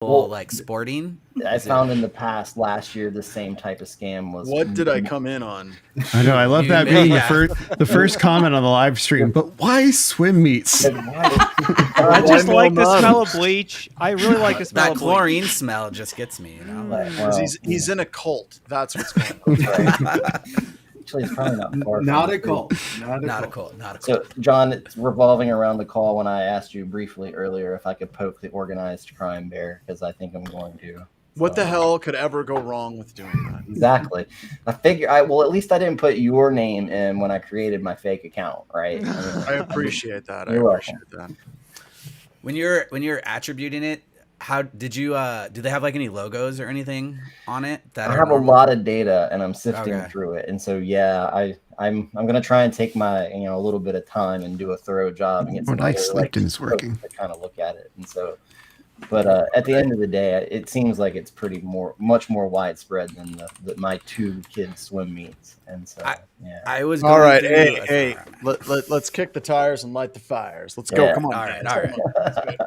like sporting? I found in the past last year the same type of scam was. What did I come in on? I know. I love that being the first comment on the live stream. But why swim meets? I just like the smell of bleach. I really like the smell that of chlorine smell just gets me. You know, Well, he's in a cult. That's what's going on. Actually, it's probably not far. Not a cult. Not a cult. So, John, it's revolving around the call when I asked you briefly earlier if I could poke the organized crime bear, because I think I'm going to. What the hell could ever go wrong with doing that? Exactly. I figure at least I didn't put your name in when I created my fake account, right? I appreciate that. You're I appreciate welcome. that. When you're attributing it, how did you do they have like any logos or anything on it? I have a lot of data and I'm sifting through it. And so I'm gonna try and take my a little bit of time and do a thorough job and get some LinkedIn's working to kind of look at it. And so but at the end of the day, it seems like it's much more widespread than my 2 kids swim meets. And so I was all right. Hey, let's kick the tires and light the fires. Let's go. Come on. All right.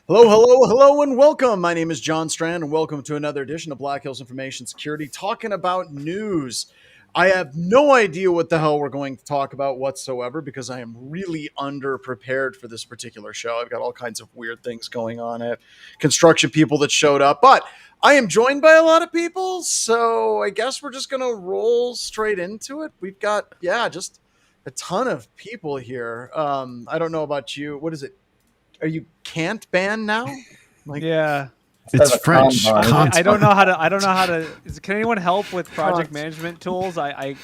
Hello, and welcome. My name is John Strand, and welcome to another edition of Black Hills Information Security, talking about news. I have no idea what the hell we're going to talk about whatsoever because I am really underprepared for this particular show. I've got all kinds of weird things going on. I have construction people that showed up, but I am joined by a lot of people, so I guess we're just going to roll straight into it. We've got, just a ton of people here. I don't know about you. What is it? Are you can't ban now? Yeah. It's French. I don't know how to. Can anyone help with project management tools? I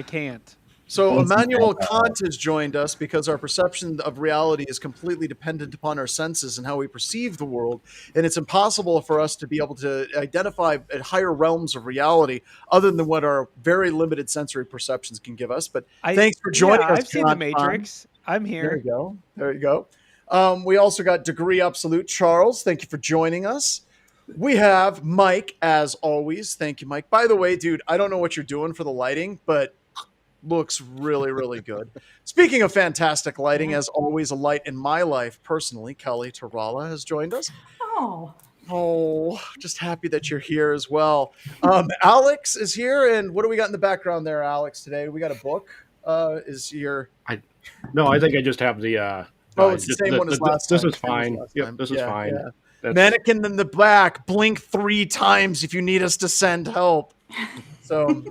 can't. So Immanuel Kant has joined us because our perception of reality is completely dependent upon our senses and how we perceive the world, and it's impossible for us to be able to identify at higher realms of reality other than what our very limited sensory perceptions can give us. But thanks for joining us. I've seen The Matrix. I'm here. There you go. We also got Degree Absolute Charles. Thank you for joining us. We have Mike, as always. Thank you, Mike. By the way, dude, I don't know what you're doing for the lighting, but looks really, really good. Speaking of fantastic lighting, as always, a light in my life personally, Kelly Tarala has joined us. Oh, just happy that you're here as well. Alex is here, and what do we got in the background there, Alex, today? We got a book. Is your... No, I think I just have the... it's the same one as last time. This is fine. Yep, this is fine. Yeah. Mannequin in the back, blink 3 times if you need us to send help. So,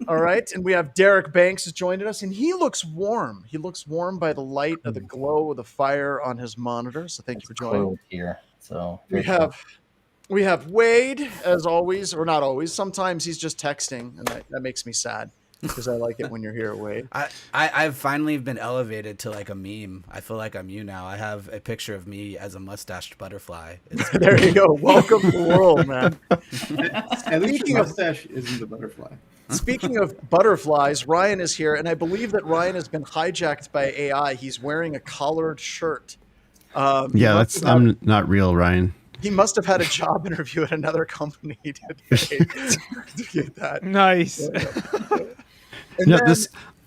all right. And we have Derek Banks has joined us, and he looks warm. He looks warm by the light of the glow of the fire on his monitor. So thank you for joining. Here. So we have Wade, as always, or not always. Sometimes he's just texting, and that makes me sad. Because I like it when you're here, Wade. I've finally been elevated to like a meme. I feel like I'm you now. I have a picture of me as a mustached butterfly. There you go. Welcome to the world, man. At least your mustache isn't the butterfly. Speaking of butterflies, Ryan is here, and I believe that Ryan has been hijacked by AI. He's wearing a collared shirt. I'm not real, Ryan. He must have had a job interview at another company today to get that. Nice.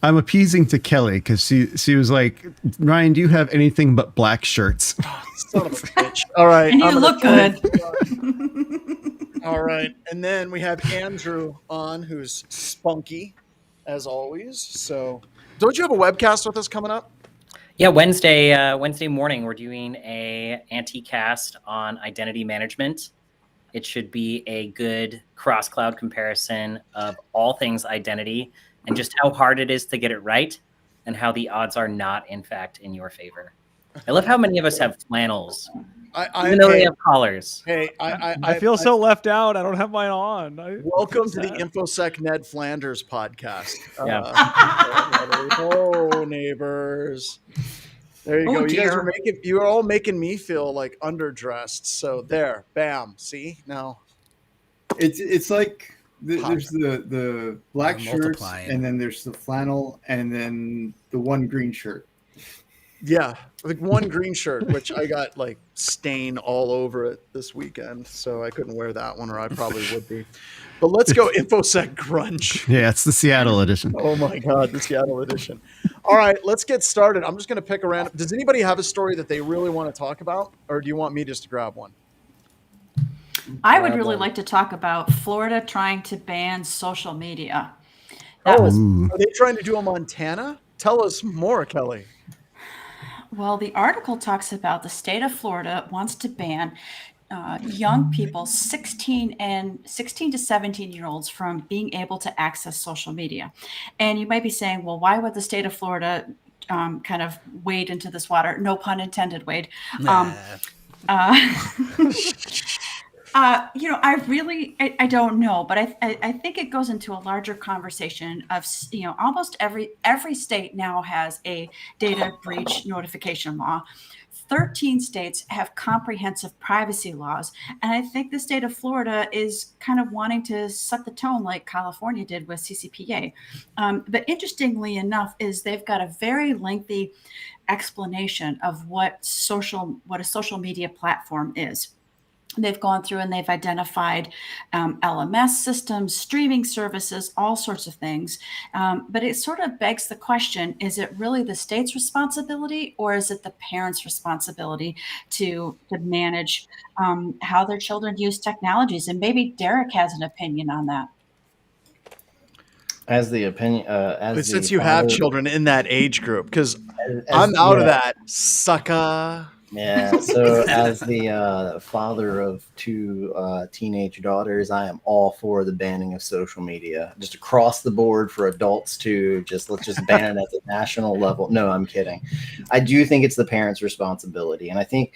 I'm appeasing to Kelly because she was like, Ryan, do you have anything but black shirts? Son of a bitch. All right. And you look good. All right. And then we have Andrew on, who's spunky, as always. So don't you have a webcast with us coming up? Yeah, Wednesday morning, we're doing a anti-cast on identity management. It should be a good cross-cloud comparison of all things identity and just how hard it is to get it right and how the odds are not, in fact, in your favor. I love how many of us have flannels, even though they have collars. Hey, I feel so left out. I don't have mine on. Welcome to the InfoSec Ned Flanders podcast. Yeah. Oh, neighbors. There you go. Dear. You're all making me feel like underdressed. So there, bam. See now, it's like there's the black shirts, and then there's the flannel, and then the one green shirt. Yeah, like one green shirt, which I got like stain all over it this weekend, so I couldn't wear that one, or I probably would be. But let's go infosec grunge. Yeah, it's the Seattle edition. Oh my god, the Seattle edition. All right, let's get started. I'm just going to pick a random. Does anybody have a story that they really want to talk about, or do you want me just to grab one? I would really like to talk about Florida trying to ban social media. Are they trying to do a Montana? Tell us more, Kelly. Well, the article talks about the state of Florida wants to ban young people, 16 to 17-year-olds, from being able to access social media. And you might be saying, well, why would the state of Florida kind of wade into this water? No pun intended, Wade. I don't know, but I think it goes into a larger conversation of, almost every state now has a data breach notification law. 13 states have comprehensive privacy laws. And I think the state of Florida is kind of wanting to set the tone like California did with CCPA. But interestingly enough is they've got a very lengthy explanation of what a social media platform is. They've gone through and they've identified LMS systems, streaming services, all sorts of things. But it sort of begs the question, is it really the state's responsibility, or is it the parents' responsibility to manage how their children use technologies? And maybe Derek has an opinion on that. As the opinion, since you have children in that age group, because I'm out of that, sucker. Yeah, so as the father of two teenage daughters, I am all for the banning of social media, just across the board for adults too. Let's just ban it at the national level. No, I'm kidding. I do think it's the parents' responsibility, and I think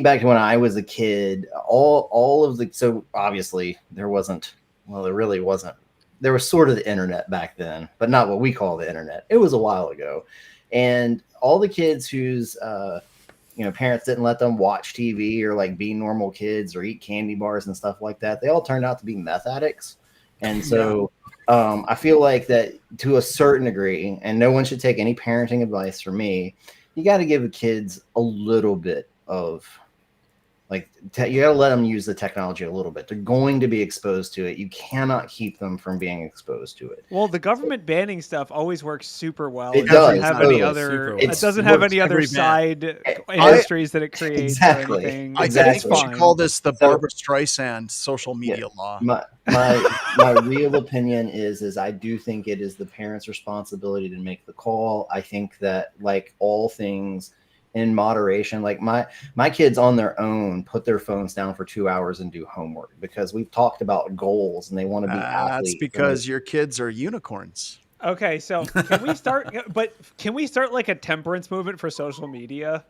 back to when I was a kid. So obviously there really wasn't. There was sort of the internet back then, but not what we call the internet. It was a while ago, and all the kids whose parents didn't let them watch TV or like be normal kids or eat candy bars and stuff like that, they all turned out to be meth addicts. And so I feel like that to a certain degree, and no one should take any parenting advice from me, you got to give the kids a little bit of you got to let them use the technology a little bit. They're going to be exposed to it. You cannot keep them from being exposed to it. Well, the government banning stuff always works super well. It doesn't have any other. It doesn't have any other side industries that it creates. Exactly. Or anything. I think we should call this the Barbara Streisand social media law. My real opinion is I do think it is the parents' responsibility to make the call. I think that, like all things, in moderation, like my kids on their own put their phones down for 2 hours and do homework because we've talked about goals and they want to be athletes. That's because your kids are unicorns. Okay, so can we start? Can we start like a temperance movement for social media?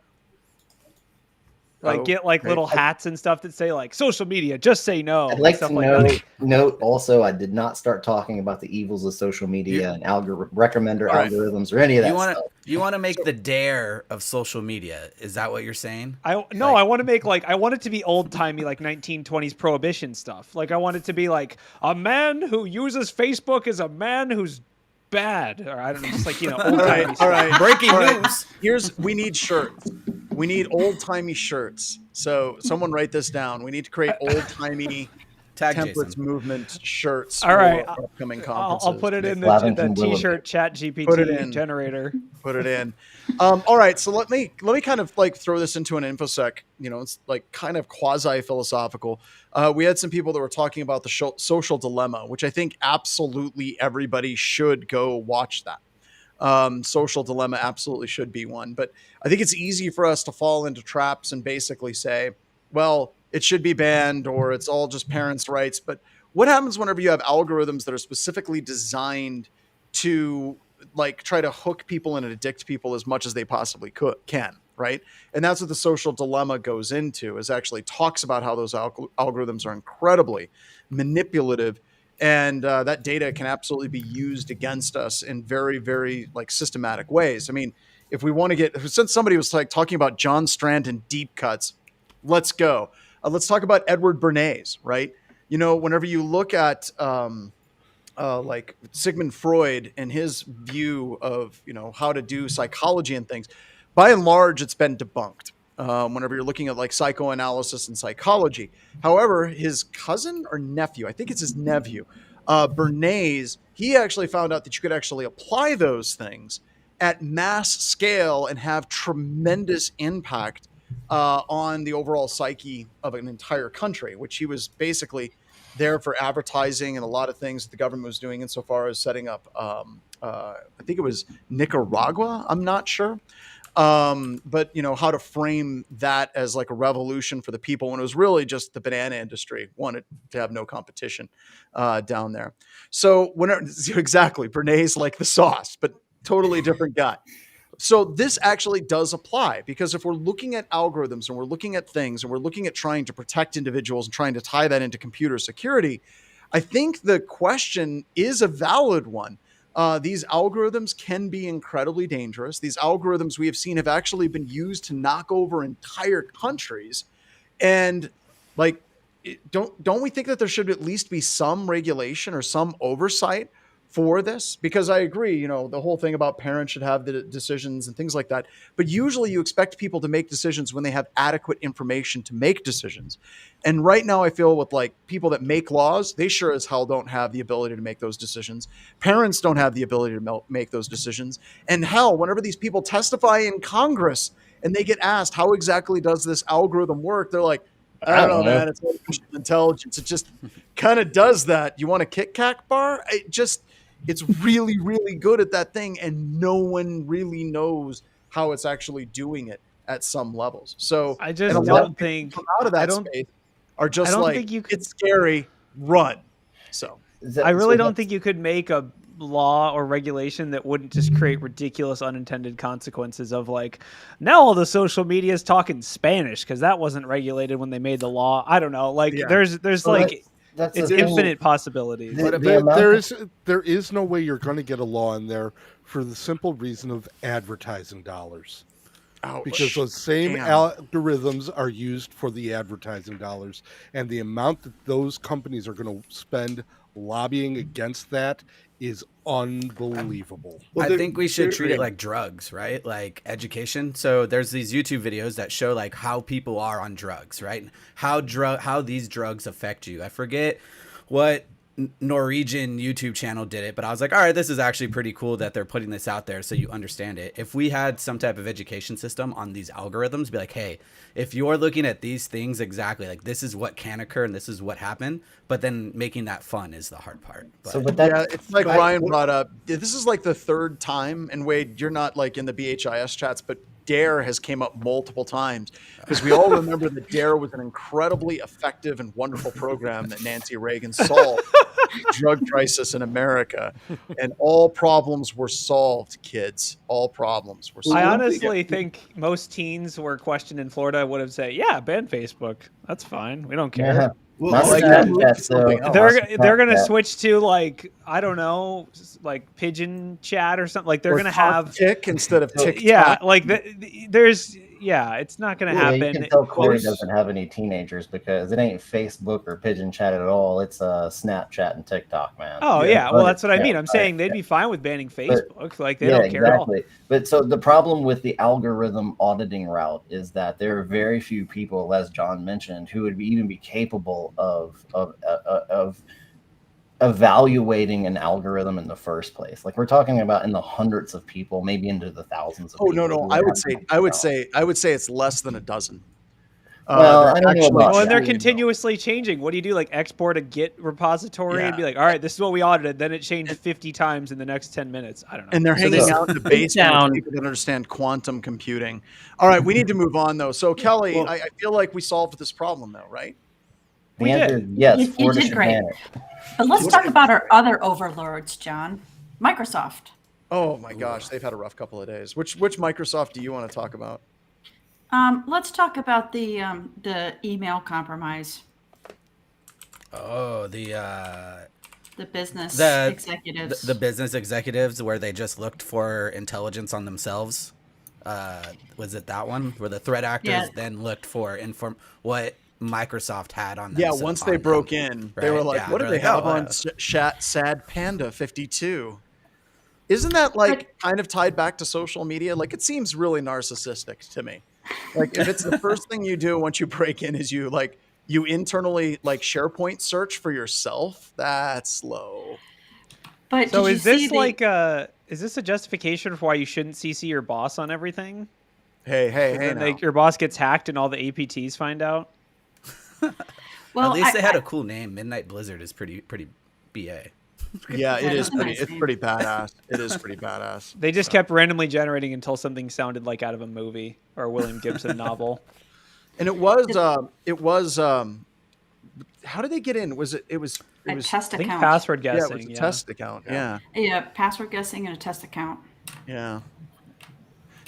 Get little hats and stuff that say like social media, just say no. I'd like to note also, I did not start talking about the evils of social media and recommender algorithms or any of that stuff. You want to make the dare of social media? Is that what you're saying? I want to make I want it to be old timey, like 1920s prohibition stuff. Like I want it to be like a man who uses Facebook is a man who's bad, or I don't know, just like old timey. All right, breaking news. We need shirts. We need old-timey shirts. So someone write this down. We need to create old-timey temperance movement shirts for upcoming conferences. I'll put it in the t-shirt chat GPT generator. Put it in. All right, so let me kind of throw this into an infosec. It's kind of quasi-philosophical. We had some people that were talking about the social dilemma, which I think absolutely everybody should go watch that. Social dilemma absolutely should be one, but I think it's easy for us to fall into traps and basically say, well, it should be banned or it's all just parents' rights. But what happens whenever you have algorithms that are specifically designed to try to hook people and addict people as much as they possibly can, right? And that's what the social dilemma goes into, is actually talks about how those algorithms are incredibly manipulative. And that data can absolutely be used against us in very, very systematic ways. I mean, if we want to since somebody was talking about John Strand and deep cuts, let's go. Let's talk about Edward Bernays, right? Whenever you look at Sigmund Freud and his view of, how to do psychology and things, by and large, it's been debunked. Whenever you're looking at like psychoanalysis and psychology. However, his cousin or nephew, I think it's his nephew, Bernays, he actually found out that you could actually apply those things at mass scale and have tremendous impact on the overall psyche of an entire country, which he was basically there for advertising and a lot of things that the government was doing insofar as setting up, I think it was Nicaragua, I'm not sure. But how to frame that as like a revolution for the people when it was really just the banana industry wanted to have no competition down there. So exactly, Bernays like the sauce, but totally different guy. So this actually does apply, because if we're looking at algorithms and we're looking at things and we're looking at trying to protect individuals and trying to tie that into computer security, I think the question is a valid one. These algorithms can be incredibly dangerous. These algorithms we have seen have actually been used to knock over entire countries. And like, don't we think that there should at least be some regulation or some oversight for this? Because I agree, the whole thing about parents should have the decisions and things like that. But usually you expect people to make decisions when they have adequate information to make decisions. And right now I feel with like people that make laws, they sure as hell don't have the ability to make those decisions. Parents don't have the ability to make those decisions. And hell, whenever these people testify in Congress and they get asked, how exactly does this algorithm work? They're like, I don't know, man. It's artificial intelligence. It just kind of does that. You want a Kit Kat bar? It's really, really good at that thing, and no one really knows how it's actually doing it at some levels. So I just don't think out of that space are just like, it's scary, run. So I really don't think you could make a law or regulation that wouldn't just create ridiculous unintended consequences of like, now all the social media is talking Spanish because that wasn't regulated when they made the law. I don't know. Like there's like it's infinite possibilities. There is no way you're going to get a law in there for the simple reason of advertising dollars. Ouch. Because those same algorithms are used for the advertising dollars, and the amount that those companies are going to spend lobbying against that is unbelievable. Well, I think we should treat it like drugs, right? Like education. So there's these YouTube videos that show like how people are on drugs, right? How these drugs affect you. I forget what Norwegian YouTube channel did it, but I was like, all right, this is actually pretty cool that they're putting this out there so you understand it. If we had some type of education system on these algorithms, be like, hey, if you're looking at these things exactly, like this is what can occur and this is what happened, but then making that fun is the hard part. But, so, it's like Ryan brought up, this is like the third time, and Wade, you're not like in the BHIS chats, but DARE has came up multiple times because we all remember that DARE was an incredibly effective and wonderful program that Nancy Reagan solved the drug crisis in America, and all problems were solved, kids. All problems were solved. I honestly think most teens were questioned in Florida would have said, yeah, ban Facebook. That's fine. We don't care. Yeah. Well, they're gonna switch to like, I don't know, like pigeon chat or something. Like they're gonna have tick instead of TikTok. Yeah, like it's not gonna happen. You can tell Corey doesn't have any teenagers because it ain't Facebook or pigeon chat at all. It's Snapchat and TikTok, man. Oh yeah, well that's what I mean. I'm saying they'd be fine with banning Facebook. Like they don't care at all. But so the problem with the algorithm auditing route is that there are very few people, as John mentioned, who would even be capable of evaluating an algorithm in the first place. Like we're talking about in the hundreds of people, maybe into the thousands of people. No. I would say it's less than a dozen. Well, I don't know and they're continuously changing. What do you do? Like export a Git repository and be like, all right, this is what we audited. Then it changed 50 times in the next 10 minutes. I don't know. And they're hanging out in the basement with people that understand quantum computing. All right, we need to move on though. So Kelly, I feel like we solved this problem though, right? The answer is yes. You did great. But let's talk about our other overlords, John. Microsoft. Oh my gosh, they've had a rough couple of days. Which Microsoft do you want to talk about? Let's talk about the email compromise. Oh, the business executives. The business executives where they just looked for intelligence on themselves. Was it that one where the threat actors then looked for what Microsoft had on them? Yeah, once they broke in, they were like, what do they have on Sad Panda 52? Isn't that like kind of tied back to social media? Like it seems really narcissistic to me. Like if it's the first thing you do once you break in is you internally like SharePoint search for yourself, that's low. But so is this is this a justification for why you shouldn't CC your boss on everything? Hey, then your boss gets hacked and all the APTs find out? Well, at least they had a cool name. Midnight Blizzard is pretty BA. Yeah, it's pretty badass. It is pretty badass. They just kept randomly generating until something sounded like out of a movie or a William Gibson novel. And it was how did they get in? It was a test account. I think password guessing. Yeah, it was a test account. Yeah. Yeah, password guessing and a test account. Yeah.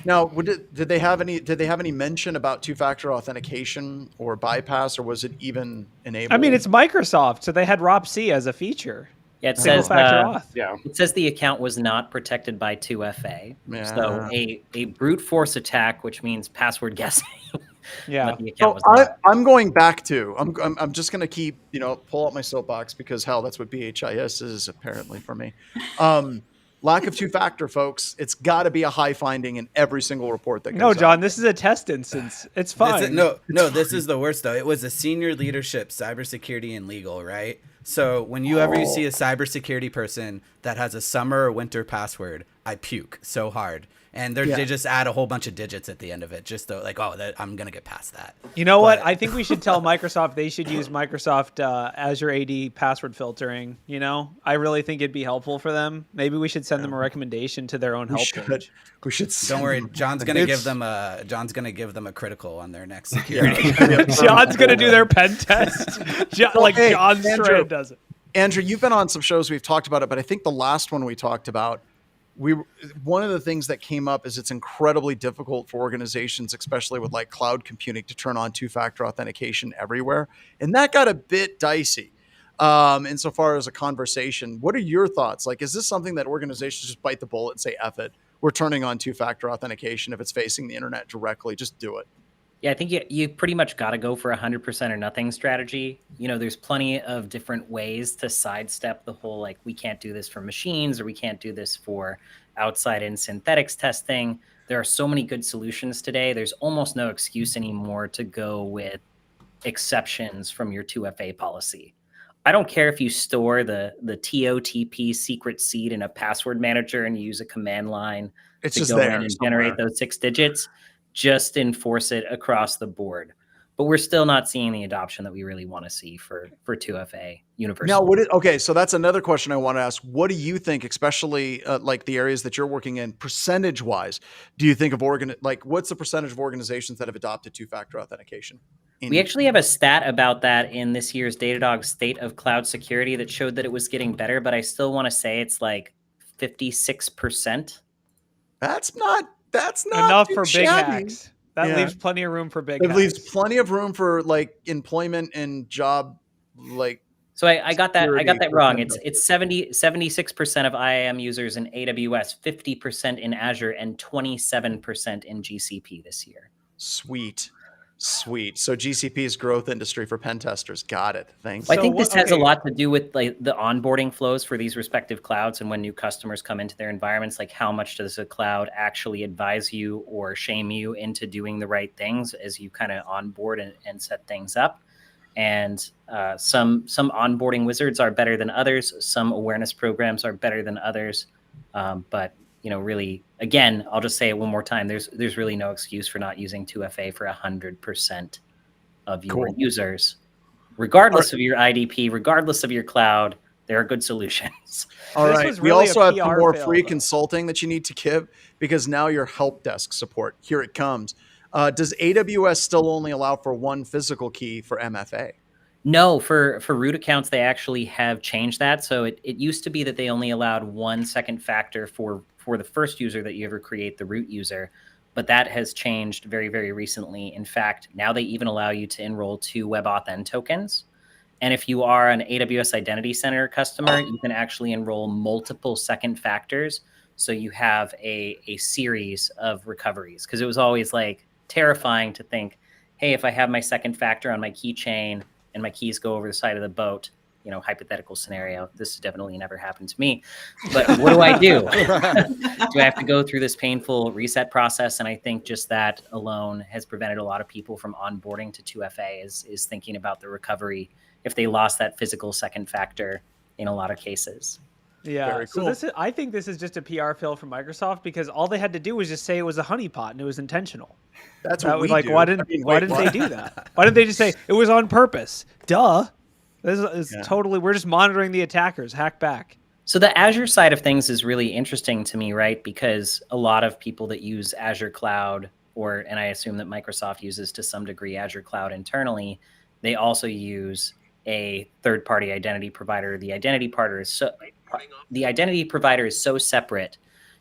Now, did they have any mention about two-factor authentication or bypass, or was it even enabled? I mean, it's Microsoft, so they had ROP-C as a feature. Yeah, it says it says the account was not protected by 2FA. Yeah. So a brute force attack, which means password guessing. Yeah. I'm going back to I'm just going to keep pull out my soapbox because hell, that's what BHIS is apparently for me. Lack of two-factor, folks. It's got to be a high finding in every single report that goes No, John, this is a test instance. It's fine. This is the worst, though. It was a senior leadership, cybersecurity and legal, right? So when you see a cybersecurity person that has a summer or winter password, I puke so hard. And they just add a whole bunch of digits at the end of it, just to, like, I'm going to get past that. You know what? I think we should tell Microsoft they should use Microsoft Azure AD password filtering. I really think it'd be helpful for them. Maybe we should send them a recommendation to their own help page. We should. Don't worry, John's going to give them a critical on their next security. John's going to do their pen test. John Strand does it. Andrew, you've been on some shows we've talked about it, but I think the last one we talked about, one of the things that came up is it's incredibly difficult for organizations, especially with like cloud computing, to turn on two-factor authentication everywhere. And that got a bit dicey insofar as a conversation. What are your thoughts? Like, is this something that organizations just bite the bullet and say, F it, we're turning on two-factor authentication if it's facing the internet directly, just do it? Yeah, I think you pretty much got to go for 100% or nothing strategy. There's plenty of different ways to sidestep the whole, like, we can't do this for machines or we can't do this for outside in synthetics testing. There are so many good solutions today. There's almost no excuse anymore to go with exceptions from your 2FA policy. I don't care if you store the TOTP secret seed in a password manager and you use a command line to go in and generate those 6 digits. Just enforce it across the board. But we're still not seeing the adoption that we really want to see for 2FA universal. Now, so that's another question I want to ask. What do you think, especially like the areas that you're working in, percentage-wise, do you think of what's the percentage of organizations that have adopted two-factor authentication? We actually have a stat about that in this year's Datadog State of Cloud Security that showed that it was getting better, but I still want to say it's like 56%. That's not enough for big shabby. hacks. That leaves plenty of room for big hacks. It leaves plenty of room for like employment and job like. So I got that wrong. It's 76% of IAM users in AWS, 50% in Azure, and 27% in GCP this year. Sweet. So GCP's growth industry for pen testers. Got it. Thanks. Well, I think this has a lot to do with like the onboarding flows for these respective clouds, and when new customers come into their environments, like how much does a cloud actually advise you or shame you into doing the right things as you kind of onboard and set things up. And some onboarding wizards are better than others. Some awareness programs are better than others. But really, again, I'll just say it one more time. There's really no excuse for not using 2FA for 100% of your users, regardless of your IDP, regardless of your cloud. There are good solutions. All right. We also have some more free consulting that you need to give because now your help desk support. Here it comes. Does AWS still only allow for one physical key for MFA? No, for root accounts, they actually have changed that. So it used to be that they only allowed 1 second factor for the first user that you ever create, the root user. But that has changed very, very recently. In fact, now they even allow you to enroll 2 WebAuthn tokens. And if you are an AWS Identity Center customer, you can actually enroll multiple second factors. So you have a series of recoveries. Because it was always like terrifying to think, hey, if I have my second factor on my keychain and my keys go over the side of the boat, hypothetical scenario. This has definitely never happened to me. But what do I do? Do I have to go through this painful reset process? And I think just that alone has prevented a lot of people from onboarding to 2FA is thinking about the recovery if they lost that physical second factor in a lot of cases. Yeah. Very cool. So I think this is just a PR fail from Microsoft because all they had to do was just say it was a honeypot and it was intentional. That's what we like, do. why didn't they do that? Why didn't they just say it was on purpose? Duh. This is totally, we're just monitoring the attackers, hack back. So the Azure side of things is really interesting to me, right? Because a lot of people that use Azure Cloud, and I assume that Microsoft uses to some degree Azure Cloud internally, they also use a third-party identity provider. The identity provider is so separate,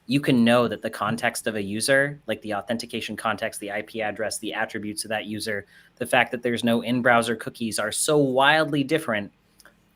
you can know that the context of a user, like the authentication context, the IP address, the attributes of that user, the fact that there's no in-browser cookies are so wildly different.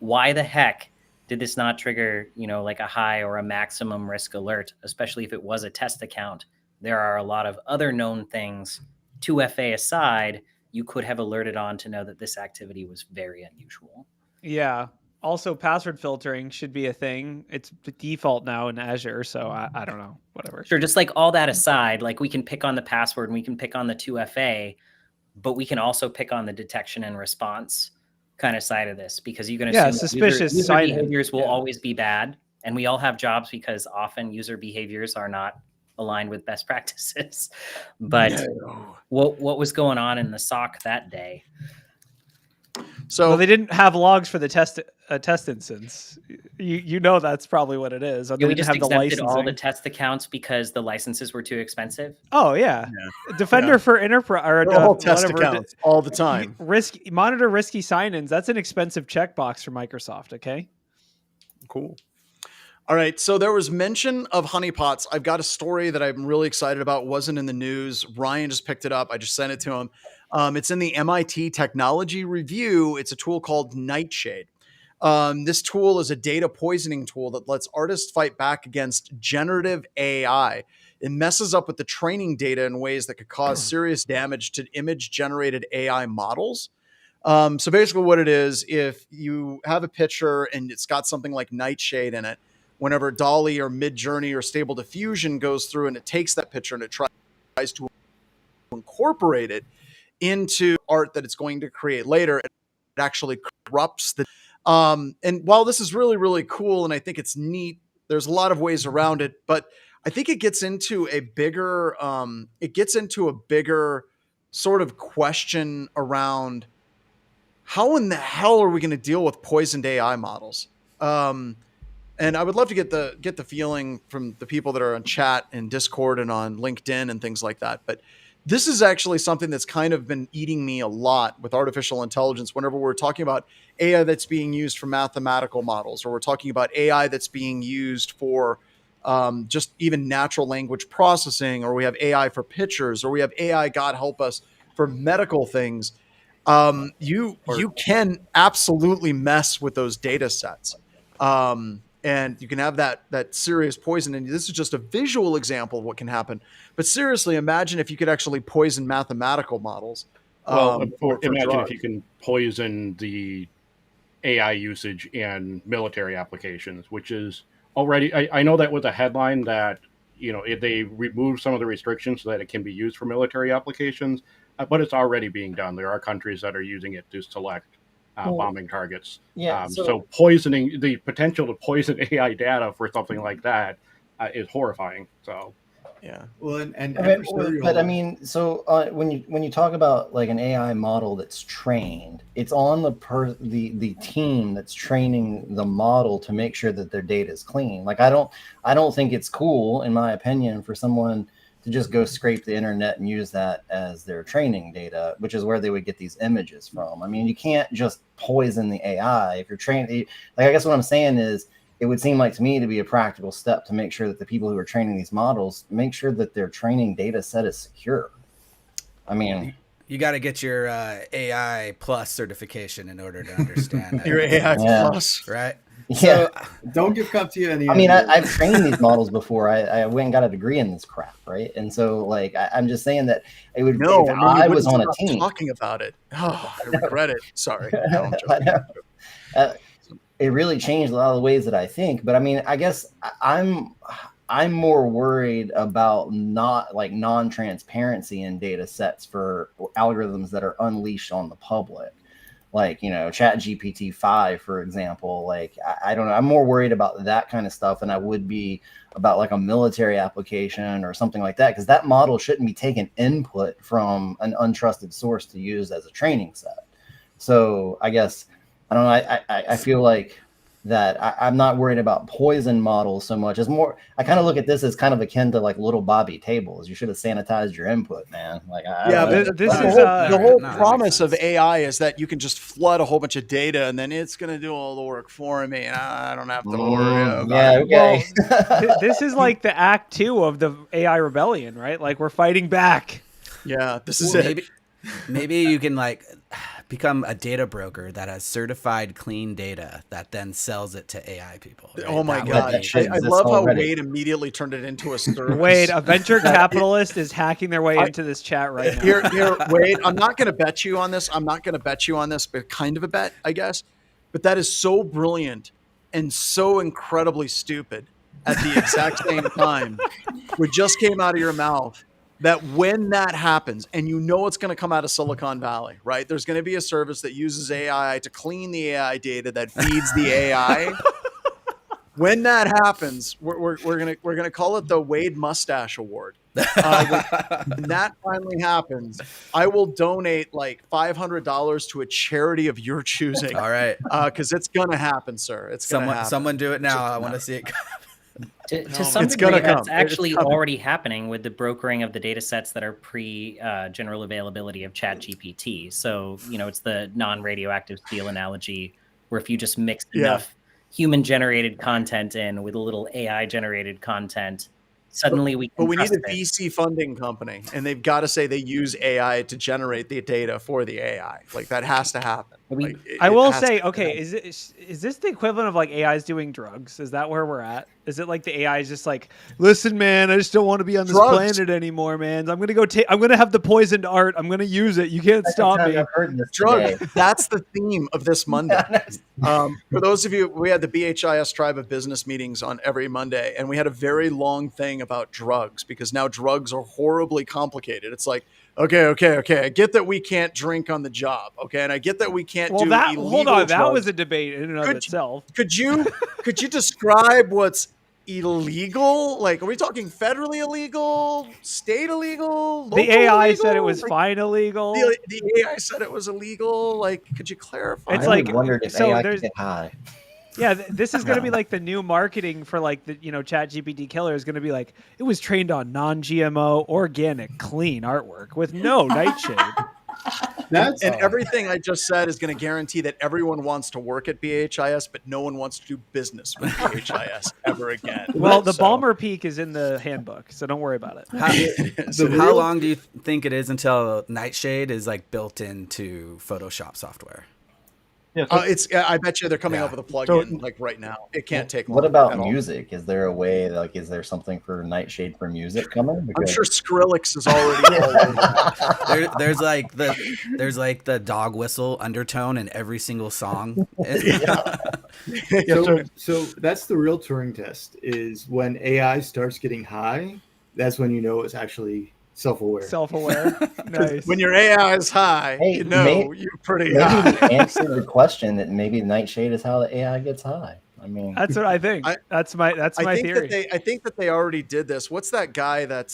Why the heck did this not trigger, like a high or a maximum risk alert, especially if it was a test account? There are a lot of other known things, 2FA aside, you could have alerted on to know that this activity was very unusual. Yeah. Also, password filtering should be a thing. It's the default now in Azure, so I don't know, whatever. Sure, just like all that aside, like we can pick on the password and we can pick on the 2FA, but we can also pick on the detection and response kind of side of this, because you can assume suspicious user behaviors will always be bad, and we all have jobs because often user behaviors are not aligned with best practices. But what was going on in the SOC that day? So they didn't have logs for the test instance. That's probably what it is. They we didn't just have the exempted licensing. all the test accounts because the licenses were too expensive. Oh yeah. Defender for enterprise or all test accounts all the time. Monitor risky sign-ins. That's an expensive checkbox for Microsoft. Okay. Cool. All right. So there was mention of honeypots. I've got a story that I'm really excited about. Wasn't in the news. Ryan just picked it up. I just sent it to him. It's in the MIT Technology Review. It's a tool called Nightshade. This tool is a data poisoning tool that lets artists fight back against generative AI. It messes up with the training data in ways that could cause serious damage to image-generated AI models. So basically what it is, if you have a picture and it's got something like Nightshade in it, whenever DALL-E or Midjourney or Stable Diffusion goes through and it takes that picture and it tries to incorporate it into art that it's going to create later, it actually corrupts the... and while this is really, really cool, and I think it's neat, there's a lot of ways around it, but I think it gets into a bigger, sort of question around how in the hell are we going to deal with poisoned AI models? And I would love to get the feeling from the people that are on chat and Discord and on LinkedIn and things like that. But this is actually something that's kind of been eating me a lot with artificial intelligence. Whenever we're talking about AI that's being used for mathematical models, or we're talking about AI that's being used for just even natural language processing, or we have AI for pictures, or we have AI, God help us, for medical things. You can absolutely mess with those data sets. And you can have that serious poison. And this is just a visual example of what can happen. But seriously, imagine if you could actually poison mathematical models. Imagine if you can poison the AI usage in military applications, which is already, I know that was a headline that, if they remove some of the restrictions so that it can be used for military applications, but it's already being done. There are countries that are using it to select bombing targets. Yeah. So poisoning, the potential to poison AI data for something like that is horrifying. So, yeah. Well, when you talk about like an AI model that's trained, it's on the team that's training the model to make sure that their data is clean. Like I don't think it's cool, in my opinion, for someone to just go scrape the internet and use that as their training data, which is where they would get these images from. I mean, you can't just poison the AI if you're trained. Like, I guess what I'm saying is, it would seem like to me to be a practical step to make sure that the people who are training these models make sure that their training data set is secure. I mean, you got to get your AI plus certification in order to understand that. Your AI plus, right? Yeah. So, don't give up to you any. I mean, I've trained these models before. I went and got a degree in this crap, right? And so, like, I'm just saying that it would. No, if I was on a team talking about it. Oh, I regret it. Sorry. No, I'm joking. it really changed a lot of the ways that I think. But I mean, I guess I'm more worried about not like non-transparency in data sets for algorithms that are unleashed on the public. Like, you know, Chat GPT-5, for example. Like, I don't know. I'm more worried about that kind of stuff than I would be about like a military application or something like that, because that model shouldn't be taking input from an untrusted source to use as a training set. So I guess, I don't know, I feel like that I'm not worried about poison models so much. It's more, I kind of look at this as kind of akin to like little Bobby tables. You should have sanitized your input, man. Like, this is the whole promise of AI is that you can just flood a whole bunch of data and then it's going to do all the work for me, and I don't have to worry about it. Okay. Well, this is like the act 2 of the AI rebellion, right? Like, we're fighting back. Yeah, this is it. Maybe you can like become a data broker that has certified clean data that then sells it to AI people. Right? Oh my God. I love how Wade immediately turned it into a service. Wade, a venture capitalist is hacking their way into this chat right now. Here, Wade, I'm not going to bet you on this. But kind of a bet, I guess. But that is so brilliant and so incredibly stupid at the exact same time. What just came out of your mouth, that when that happens, and you know it's going to come out of Silicon Valley, right? There's going to be a service that uses AI to clean the AI data that feeds the AI. When that happens, we're gonna call it the Wade Mustache Award. When that finally happens, I will donate like $500 to a charity of your choosing. All right, because it's gonna happen, sir. It's gonna happen. Someone do it now. I want to see it. To some degree, that's actually already happening with the brokering of the data sets that are pre-general availability of ChatGPT. So, you know, it's the non-radioactive steel analogy, where if you just mix enough human-generated content in with a little AI-generated content, suddenly we can. But we need a VC funding company, and they've got to say they use AI to generate the data for the AI. Like, that has to happen. I will say, okay, is this the equivalent of like AIs doing drugs? Is that where we're at? Is it like the AI is just like, listen, man, I just don't want to be on this planet anymore, man. I'm gonna go I'm gonna have the poisoned art. I'm gonna use it. You can't stop me. Drug. That's the theme of this Monday. For those of you, we had the BHIS Tribe of Business meetings on every Monday, and we had a very long thing about drugs, because now drugs are horribly complicated. It's like, okay. I get that we can't drink on the job, okay, and I get that we can't do illegal hold on, drugs. that was a debate in and of itself. Could you describe what's illegal? Like, are we talking federally illegal, state illegal, local the AI illegal? said it was fine illegal. The AI said it was illegal. Like, could you clarify? It's like, wondered if AI could get high. Yeah, this is going to be like the new marketing for like the, you know, ChatGPT killer is going to be like, it was trained on non-GMO, organic, clean artwork with no nightshade. And everything I just said is going to guarantee that everyone wants to work at BHIS, but no one wants to do business with BHIS ever again. Well, the Balmer Peak is in the handbook, so don't worry about it. How long do you think it is until Nightshade is like built into Photoshop software? Yeah, I bet you they're coming up with a plugin like right now. It can't take long. What about music? Is there a way, like, is there something for Nightshade for music coming? I'm sure Skrillex is already there's like the dog whistle undertone in every single song. So that's the real Turing test, is when AI starts getting high, that's when you know it's actually self-aware. Nice. When your AI is high, you know you're pretty high. Answer the question that maybe Nightshade is how the AI gets high. I mean, that's what I think. That's my theory. I think that they already did this. What's that guy that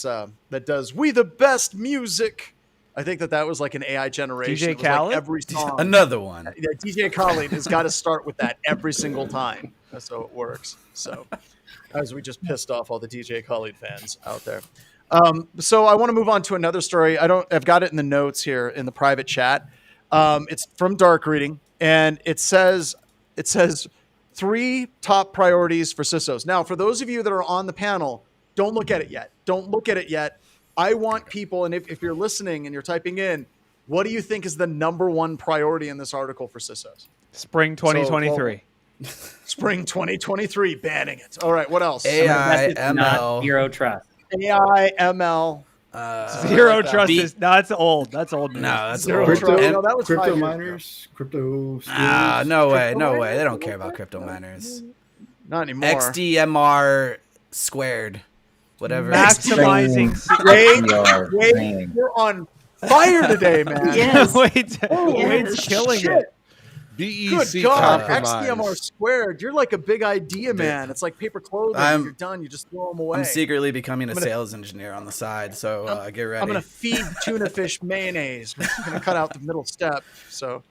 does "We the Best Music"? I think that was like an AI generation. DJ Khaled? Like every song. Another one. Yeah, DJ Khaled has got to start with that every single time. That's how it works. So, as we just pissed off all the DJ Khaled fans out there. So I want to move on to another story. I've got it in the notes here in the private chat. It's from Dark Reading, and it says 3 top priorities for CISOs. Now, for those of you that are on the panel, don't look at it yet. I want people, and if you're listening and you're typing in, what do you think is the number 1 priority in this article for CISOs? Spring 2023. Spring 2023, banning it. All right, what else? AI, ML. Zero trust. AI, ML, Zero like trust is that's old. That's old news. No, that's Zero old. trust. And- No, that was Crypto 5 years ago. miners, crypto skills. no way, Crypto no way. miners? They don't care about crypto miners. Not anymore. XDMR squared, whatever. Maximizing. Training. You're on fire today, man. Yes. Wade's Yes. killing Shit. it. Good BEC God, compromise. XDMR squared. You're like a big idea man. It's like paper clothing. When you're done, you just throw them away. I'm secretly becoming a sales engineer on the side, so get ready. I'm gonna feed tuna fish mayonnaise. We're gonna cut out the middle step. So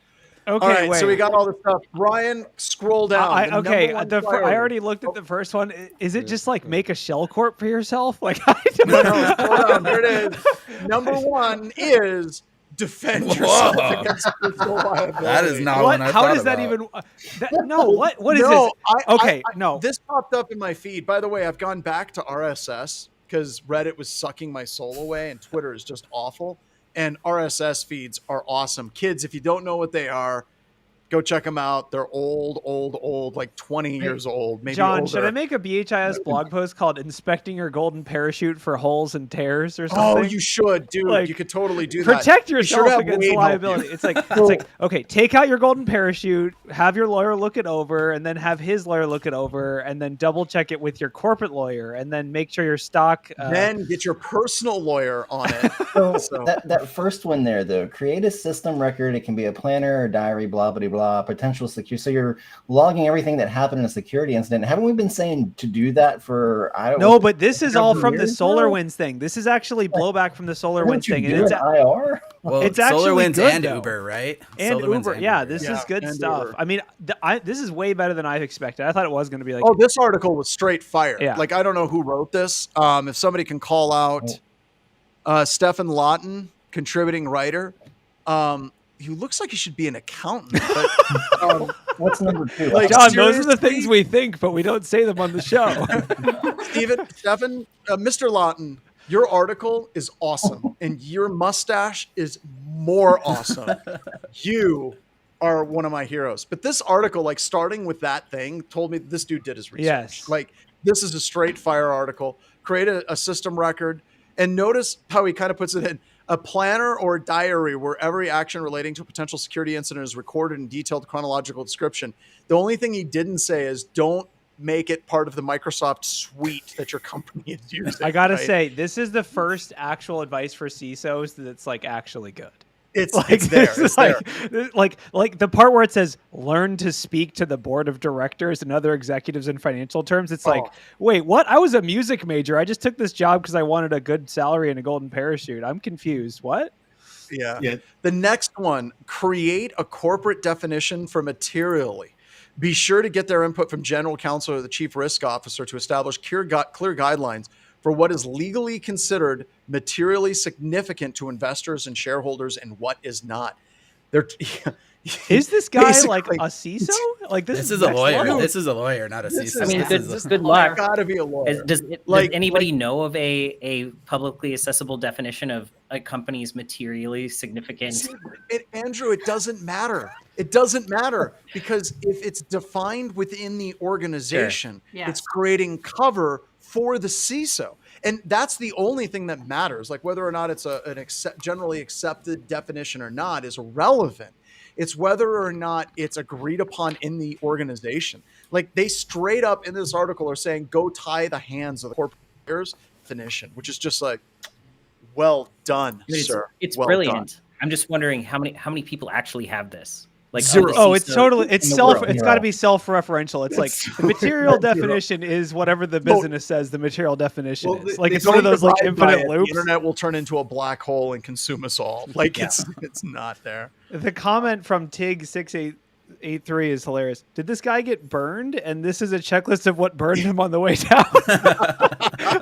Okay, all right, wait. so we got all this stuff. Brian, scroll down. I The number one I priority. already looked at the first one. Is it just like make a shell corp for yourself? Like, No, scroll down. There it is. Number one is defend yourself Whoa. against personal liability. That is not what? one I How thought does that about. even? No, what is No, this? Okay, no. This popped up in my feed. By the way, I've gone back to RSS because Reddit was sucking my soul away, and Twitter is just awful. And RSS feeds are awesome. Kids, if you don't know what they are, go check them out. They're old, like 20 years old, maybe John, older. should I make a BHIS blog post called "Inspecting Your Golden Parachute for Holes and Tears" or something? Oh, you should, dude. Like, you could totally do that. Protect You should yourself have against Wade help liability. you. It's like okay, take out your golden parachute, have your lawyer look it over, and then have his lawyer look it over, and then double check it with your corporate lawyer, and then make sure your stock. Then get your personal lawyer on it. So that first one there, though, create a system record. It can be a planner or diary, blah, blah, blah, potential secure. So you're logging everything that happened in a security incident. Haven't we been saying to do that for, I don't know. No, but this is all from the years now? SolarWinds thing. This is actually blowback from the SolarWinds thing. And And it's, IR? Well, It's actually SolarWinds good, and though. Uber, right? and SolarWinds Uber. and Yeah, Uber. this Yeah, is good and stuff. Uber. I mean, this is way better than I expected. I thought it was going to be like, Oh, this article was straight fire. Yeah. Like, I don't know who wrote this. If somebody can call out Stephen Lawton, contributing writer. He looks like he should be an accountant. But, What's number two? Like, John, those are the seriously? things we think, but we don't say them on the show. Stephen, Mr. Lawton, your article is awesome, and your mustache is more awesome. You are one of my heroes. But this article, like starting with that thing, told me this dude did his research. Yes. Like, this is a straight fire article. Create a system record, and notice how he kind of puts it in. A planner or diary where every action relating to a potential security incident is recorded in detailed chronological description. The only thing he didn't say is don't make it part of the Microsoft suite that your company is using. I gotta right? say, this is the first actual advice for CISOs that's like actually good. It's Like there. this It's is there. like the part where it says learn to speak to the board of directors and other executives in financial terms. It's like, wait, what? I was a music major. I just took this job because I wanted a good salary and a golden parachute. I'm confused. What? Yeah. The next one, create a corporate definition for materially. Be sure to get their input from general counsel or the chief risk officer to establish clear guidelines for what is legally considered materially significant to investors and shareholders and what is not. Is this guy Basically, like a CISO? Like This is a next lawyer. level. This is a lawyer, not a CISO. I mean, This is good luck. Gotta be a lawyer. Does Like- anybody know of a publicly accessible definition of a company's materially significant? Andrew, it doesn't matter. It doesn't matter because if it's defined within the organization, Yes. it's creating cover for the CISO. And that's the only thing that matters. Like whether or not it's generally accepted definition or not is irrelevant. It's whether or not it's agreed upon in the organization. Like they straight up in this article are saying, go tie the hands of the corporate lawyers definition, which is just like, well done, sir. It's Well brilliant. done. I'm just wondering how many people actually have this. Like Zero. Oh, it's totally, it's in the self, world. it's got to be self-referential. It's like the material definition is whatever the business says the material definition is. Like they it's one of don't those like abide by infinite it. loops. The internet will turn into a black hole and consume us all. Like it's not there. The comment from Tig6883 is hilarious. Did this guy get burned? And this is a checklist of what burned him on the way down.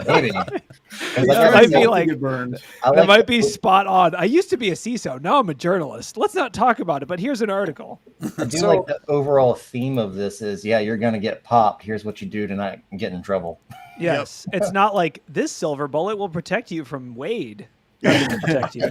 Maybe. That might be like, burned. that might be spot on. I used to be a CISO. Now I'm a journalist. Let's not talk about it, but here's an article. I do like the overall theme of this is, yeah, you're going to get popped. Here's what you do to not get in trouble. Yes. It's not like this silver bullet will protect you from Wade. Nothing will protect you.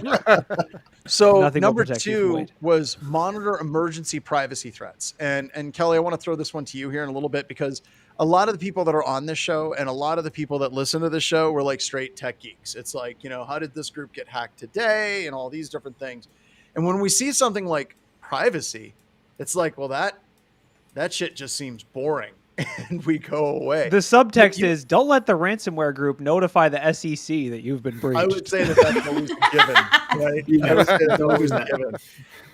So Nothing will number protect you from 2 Wade. was monitor emergency privacy threats. And Kelly, I want to throw this one to you here in a little bit, because a lot of the people that are on this show and a lot of the people that listen to this show were like straight tech geeks. It's like, how did this group get hacked today and all these different things. And when we see something like privacy, it's like, well, that shit just seems boring. And we go away. The subtext is, don't let the ransomware group notify the SEC that you've been breached. I would say that's always a given, right? I would say that's always a given.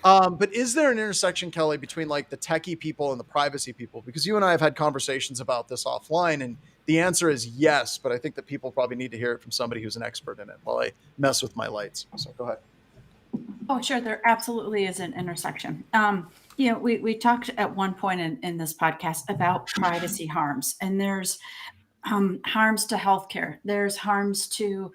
But is there an intersection, Kelly, between like the techie people and the privacy people? Because you and I have had conversations about this offline, and the answer is yes, but I think that people probably need to hear it from somebody who's an expert in it while I mess with my lights. So go ahead. Oh, sure. There absolutely is an intersection. We talked at one point in this podcast about privacy harms, and there's harms to healthcare. There's harms to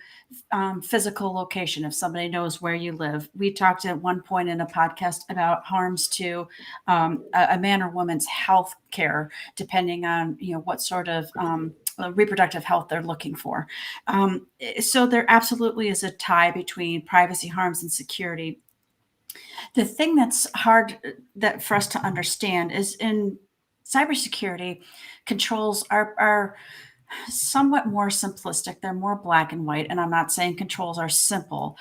physical location if somebody knows where you live. We talked at one point in a podcast about harms to a man or woman's health care, depending on what sort of reproductive health they're looking for. So there absolutely is a tie between privacy harms and security. The thing that's hard for us to understand is in cybersecurity, controls are somewhat more simplistic. They're more black and white. And I'm not saying controls are simple,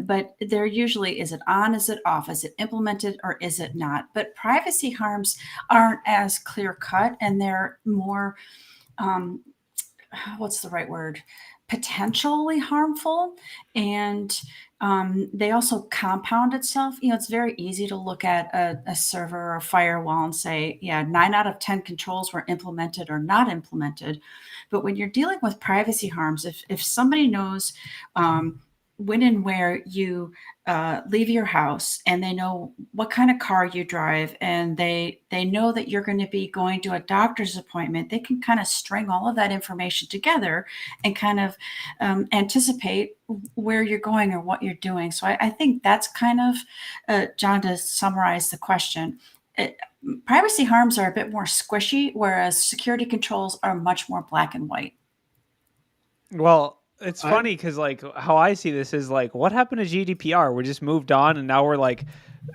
but they're usually, is it on, is it off, is it implemented, or is it not? But privacy harms aren't as clear cut, and they're more, what's the right word? Potentially harmful. And they also compound itself. It's very easy to look at a server or a firewall and say, yeah, 9 out of 10 controls were implemented or not implemented. But when you're dealing with privacy harms, if somebody knows when and where you leave your house, and they know what kind of car you drive, and they know that you're going to be going to a doctor's appointment, they can kind of string all of that information together and kind of anticipate where you're going or what you're doing. So I think that's kind of, John, to summarize the question. Privacy harms are a bit more squishy, whereas security controls are much more black and white. Well, it's funny because like how I see this is like, what happened to GDPR? We just moved on, and now we're like,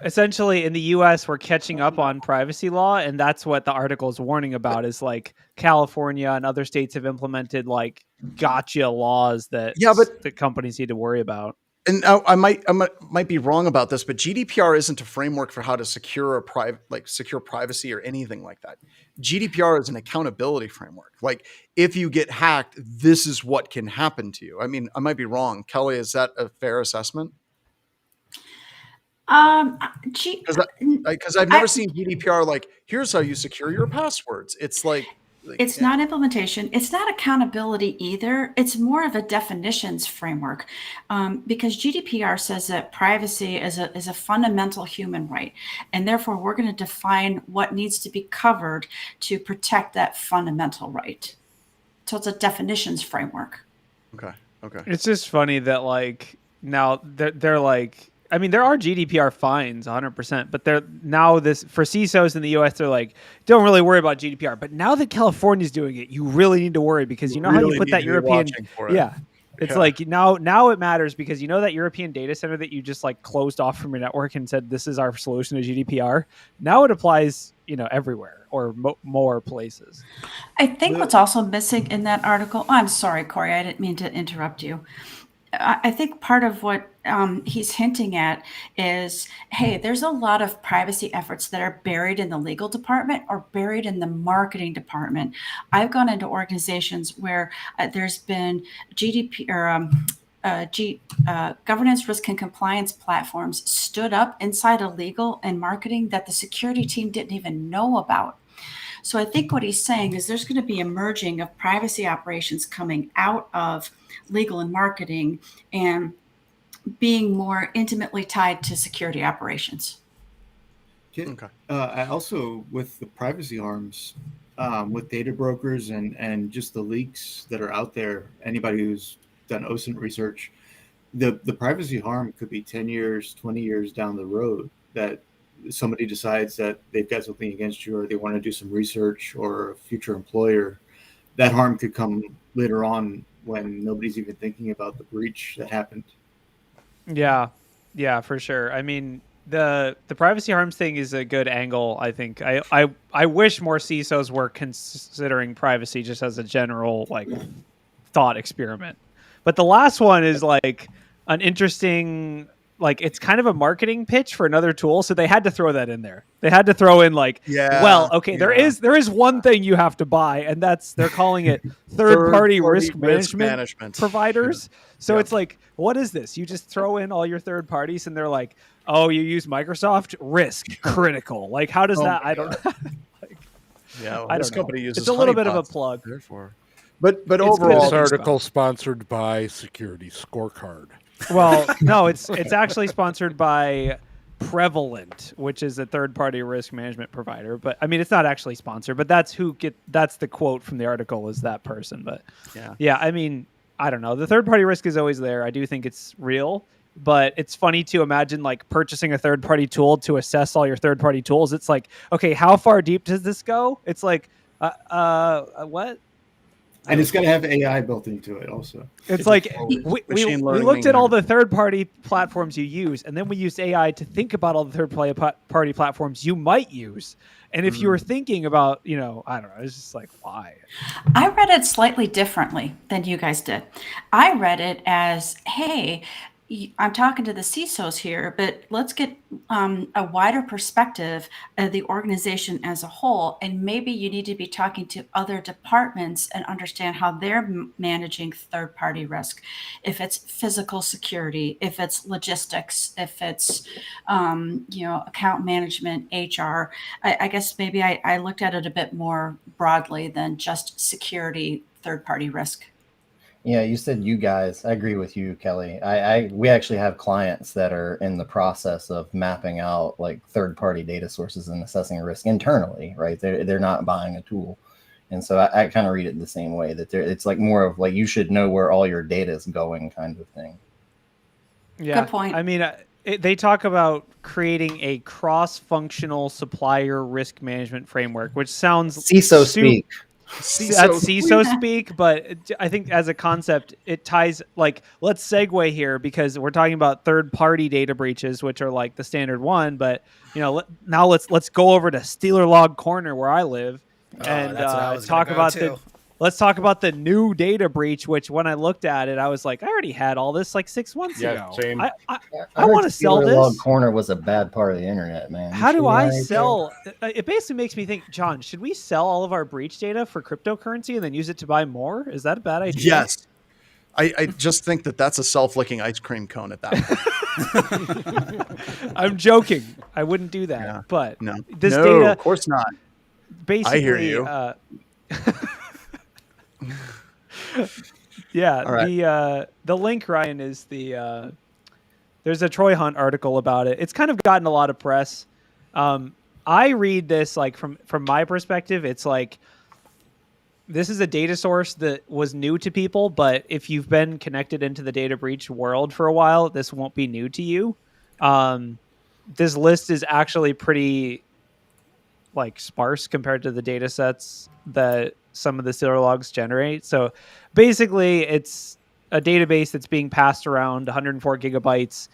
essentially in the US, we're catching up on privacy law. And that's what the article is warning about, is like California and other states have implemented like gotcha laws that the companies need to worry about. And I might be wrong about this, but GDPR isn't a framework for how to secure secure privacy or anything like that. GDPR is an accountability framework. Like, if you get hacked, this is what can happen to you. I mean, I might be wrong. Kelly, is that a fair assessment? Because I've never seen GDPR like, here's how you secure your passwords. It's like it's not implementation. It's not accountability either. It's more of a definitions framework, because GDPR says that privacy is a fundamental human right, and therefore we're going to define what needs to be covered to protect that fundamental right. So it's a definitions framework. Okay. It's just funny that like now they're like, I mean, there are GDPR fines 100%, but they're now this for CISOs in the US, they're like, don't really worry about GDPR. But now that California's doing it, you really need to worry, because you know how you put that European, it's like now it matters, because you know that European data center that you just like closed off from your network and said, this is our solution to GDPR. Now it applies, everywhere or more places. I think what's also missing in that article, I'm sorry, Corey, I didn't mean to interrupt you. I think part of what he's hinting at is, hey, there's a lot of privacy efforts that are buried in the legal department or buried in the marketing department. I've gone into organizations where there's been GDP or governance, risk, and compliance platforms stood up inside of legal and marketing that the security team didn't even know about. So I think what he's saying is there's going to be a merging of privacy operations coming out of legal and marketing and being more intimately tied to security operations. Okay. I also, with the privacy harms, with data brokers and just the leaks that are out there, anybody who's done OSINT research, the privacy harm could be 10 years, 20 years down the road, that somebody decides that they've got something against you, or they want to do some research, or a future employer. That harm could come later on when nobody's even thinking about the breach that happened. Yeah, for sure. I mean, the privacy harms thing is a good angle, I think. I wish more CISOs were considering privacy just as a general like thought experiment. But the last one is like an interesting, like it's kind of a marketing pitch for another tool, so they had to throw that in there. They had to throw in like, well, okay, there is one thing you have to buy, and that's they're calling it third-party risk management providers. So it's like, what is this? You just throw in all your third parties, and they're like, oh, you use Microsoft, risk critical. Like, how does that? I don't know. Yeah, this company uses it's a little bit of a plug. Therefore, but overall, this article sponsored by Security Scorecard. Well, no, it's actually sponsored by Prevalent, which is a third-party risk management provider. But I mean, it's not actually sponsored, but that's the quote from the article is that person. But yeah, I mean, I don't know. The third-party risk is always there. I do think it's real, but it's funny to imagine like purchasing a third-party tool to assess all your third-party tools. It's like, okay, how far deep does this go? It's like, what? And it's got to have AI built into it also. It's like we looked at all the third-party platforms you use, and then we used AI to think about all the third-party platforms you might use. And if you were thinking about, I don't know, it's just like, why? I read it slightly differently than you guys did. I read it as, hey, I'm talking to the CISOs here, but let's get a wider perspective of the organization as a whole. And maybe you need to be talking to other departments and understand how they're managing third-party risk. If it's physical security, if it's logistics, if it's, account management, HR. I guess maybe I looked at it a bit more broadly than just security, third-party risk. Yeah, you said you guys. I agree with you, Kelly. We actually have clients that are in the process of mapping out like third-party data sources and assessing risk internally, right? They're not buying a tool. And so I kind of read it the same way that it's like more of like you should know where all your data is going kind of thing. Yeah. Good point. I mean, they talk about creating a cross-functional supplier risk management framework, which sounds CISO speak. That's CISO speak, but I think as a concept, it ties like, let's segue here because we're talking about third-party data breaches, which are like the standard one. But now let's go over to Steeler Log Corner where I live and talk about let's talk about the new data breach. Which when I looked at it, I was like, I already had all this like 6 months ago. Same. I want to sell this. Log Corner was a bad part of the internet, man. How do I sell? It basically makes me think, John, should we sell all of our breach data for cryptocurrency and then use it to buy more? Is that a bad idea? Yes. I just think that's a self-licking ice cream cone at that point. I'm joking. I wouldn't do that. Yeah. But No, data, of course not. Basically, I hear you. Yeah, all right. the link, Ryan, is there's a Troy Hunt article about it. It's kind of gotten a lot of press. I read this like from my perspective, it's like this is a data source that was new to people, but if you've been connected into the data breach world for a while, this won't be new to you. This list is actually pretty like sparse compared to the data sets that some of the Steeler logs generate. So basically it's a database that's being passed around 104 gigabytes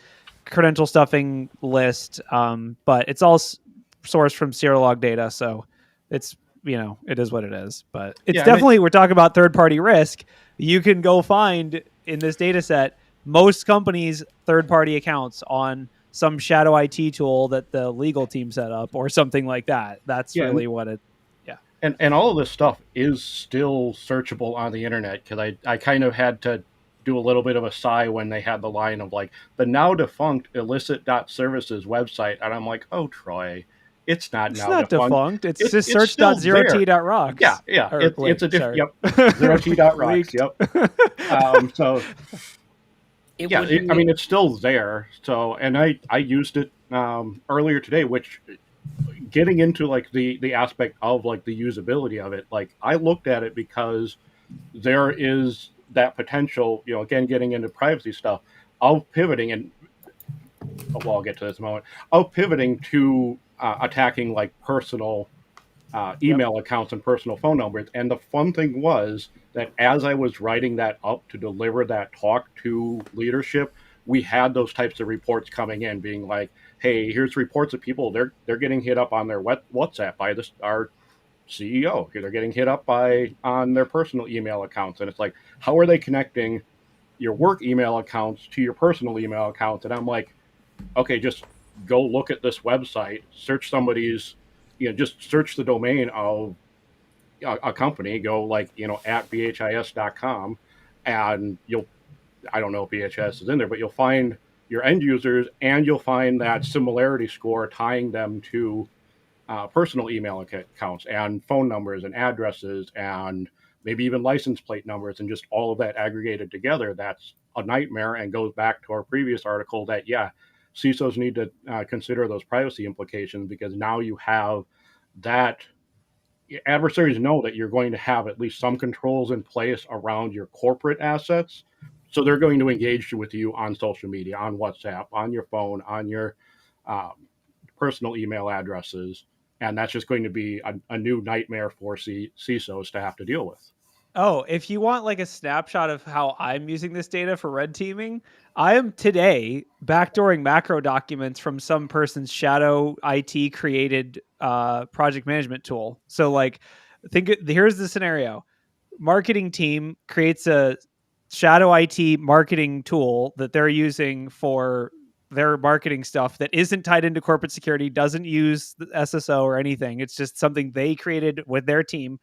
credential stuffing list. But it's all sourced from Steeler log data. So it's, it is what it is, but it's definitely, we're talking about third-party risk. You can go find in this data set, most companies' third-party accounts on some shadow IT tool that the legal team set up or something like that. That's really what it. And all of this stuff is still searchable on the internet because I kind of had to do a little bit of a sigh when they had the line of like the now defunct illicit.services website. And I'm like, oh, Troy, it's not defunct. It's just search.0t.rocks. Yeah. It's a different, zero-t.rocks. Yep. So, it's still there. So, and I used it earlier today, which getting into like the aspect of like the usability of it, like I looked at it because there is that potential, again, getting into privacy stuff of pivoting and I'll get to this in a moment, of pivoting to attacking like personal email accounts and personal phone numbers. And the fun thing was that as I was writing that up to deliver that talk to leadership, we had those types of reports coming in, being like, "Hey, here's reports of people they're getting hit up on their WhatsApp by our CEO. They're getting hit up on their personal email accounts," and it's like, how are they connecting your work email accounts to your personal email accounts? And I'm like, okay, just go look at this website, search somebody's, just search the domain of a company, go like, at BHIS.com, and I don't know if BHIS is in there, but you'll find your end users, and you'll find that similarity score tying them to personal email accounts and phone numbers and addresses and maybe even license plate numbers, and just all of that aggregated together. That's a nightmare, and goes back to our previous article that, CISOs need to consider those privacy implications, because now you have that. Adversaries know that you're going to have at least some controls in place around your corporate assets. So they're going to engage with you on social media, on WhatsApp, on your phone, on your personal email addresses. And that's just going to be a new nightmare for CISOs to have to deal with. Oh, if you want like a snapshot of how I'm using this data for red teaming, I am today backdooring macro documents from some person's shadow IT created project management tool. So like, here's the scenario. Marketing team creates a shadow IT marketing tool that they're using for their marketing stuff that isn't tied into corporate security, doesn't use the SSO or anything. It's just something they created with their team.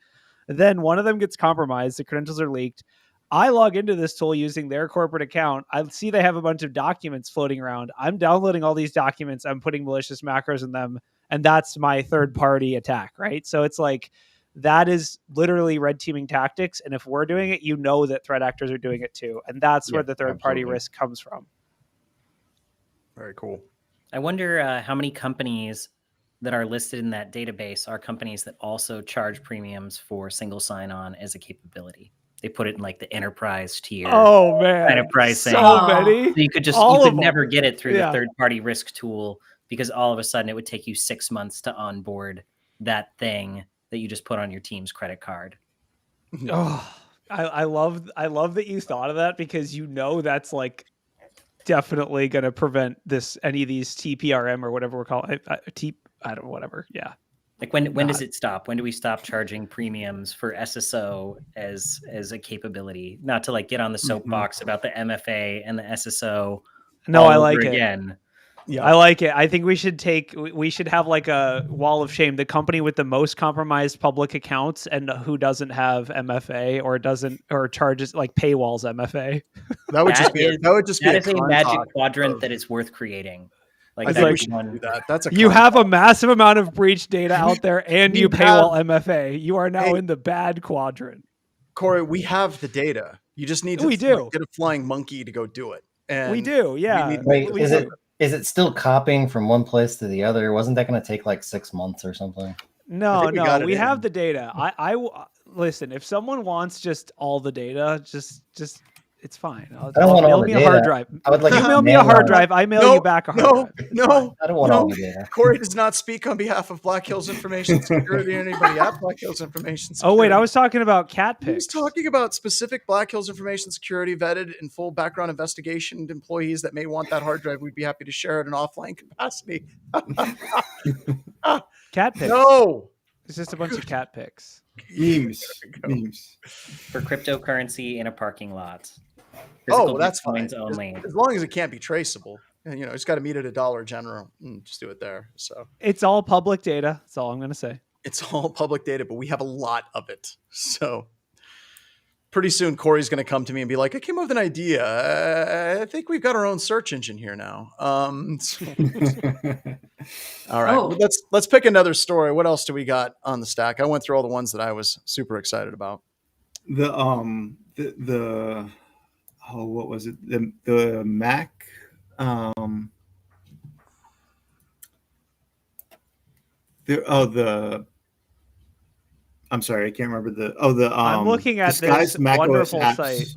Then one of them gets compromised. The credentials are leaked. I log into this tool using their corporate account. I see they have a bunch of documents floating around. I'm downloading all these documents. I'm putting malicious macros in them. And that's my third party attack, right? So it's like, that is literally red teaming tactics. And if we're doing it, that threat actors are doing it too. And that's where the third party risk comes from. Very cool. I wonder how many companies that are listed in that database are companies that also charge premiums for single sign-on as a capability. They put it in like the enterprise tier. Oh man, kind of pricing. So many. So you could never get it through the third-party risk tool, because all of a sudden it would take you 6 months to onboard that thing that you just put on your team's credit card. Oh, I love that you thought of that, because that's like definitely going to prevent any of these TPRM or whatever we're calling it. I don't know, whatever. Yeah. Like when does it stop? When do we stop charging premiums for SSO as a capability? Not to like get on the soapbox about the MFA and the SSO. No, I like it. Again. Yeah. I like it. I think we should have like a wall of shame. The company with the most compromised public accounts and who doesn't have MFA or charges like paywalls MFA. That would just be a magic quadrant that is worth creating. I think we should do that. That's you have a massive amount of breach data out there, and you paywall MFA. You are now in the bad quadrant. Corey, we have the data. You just need to get a flying monkey to go do it. And we do, yeah. Wait, is it still copying from one place to the other? Wasn't that going to take like 6 months or something? No, we have the data. I listen. If someone wants just all the data, just it's fine. I don't want all the data. A hard drive. I would like you mail me a hard drive. I mail you back a hard drive. No, I don't want all the data. Corey does not speak on behalf of Black Hills Information Security or anybody at Black Hills Information Security. Oh wait, I was talking about cat pics. He was talking about specific Black Hills Information Security vetted and full background investigation employees that may want that hard drive. We'd be happy to share it in offline capacity. Cat pics. No, it's just a bunch of cat pics. Memes. For cryptocurrency in a parking lot. That's fine. Only. As long as it can't be traceable. And, it's got to meet at $1 general. Just do it there. So it's all public data. That's all I'm going to say. It's all public data, but we have a lot of it. So pretty soon, Corey's going to come to me and be like, I came up with an idea. I think we've got our own search engine here now. All right. Let's pick another story. What else do we got on the stack? I went through all the ones that I was super excited about. What was it? The Mac. I'm sorry, I can't remember I'm looking at this wonderful site.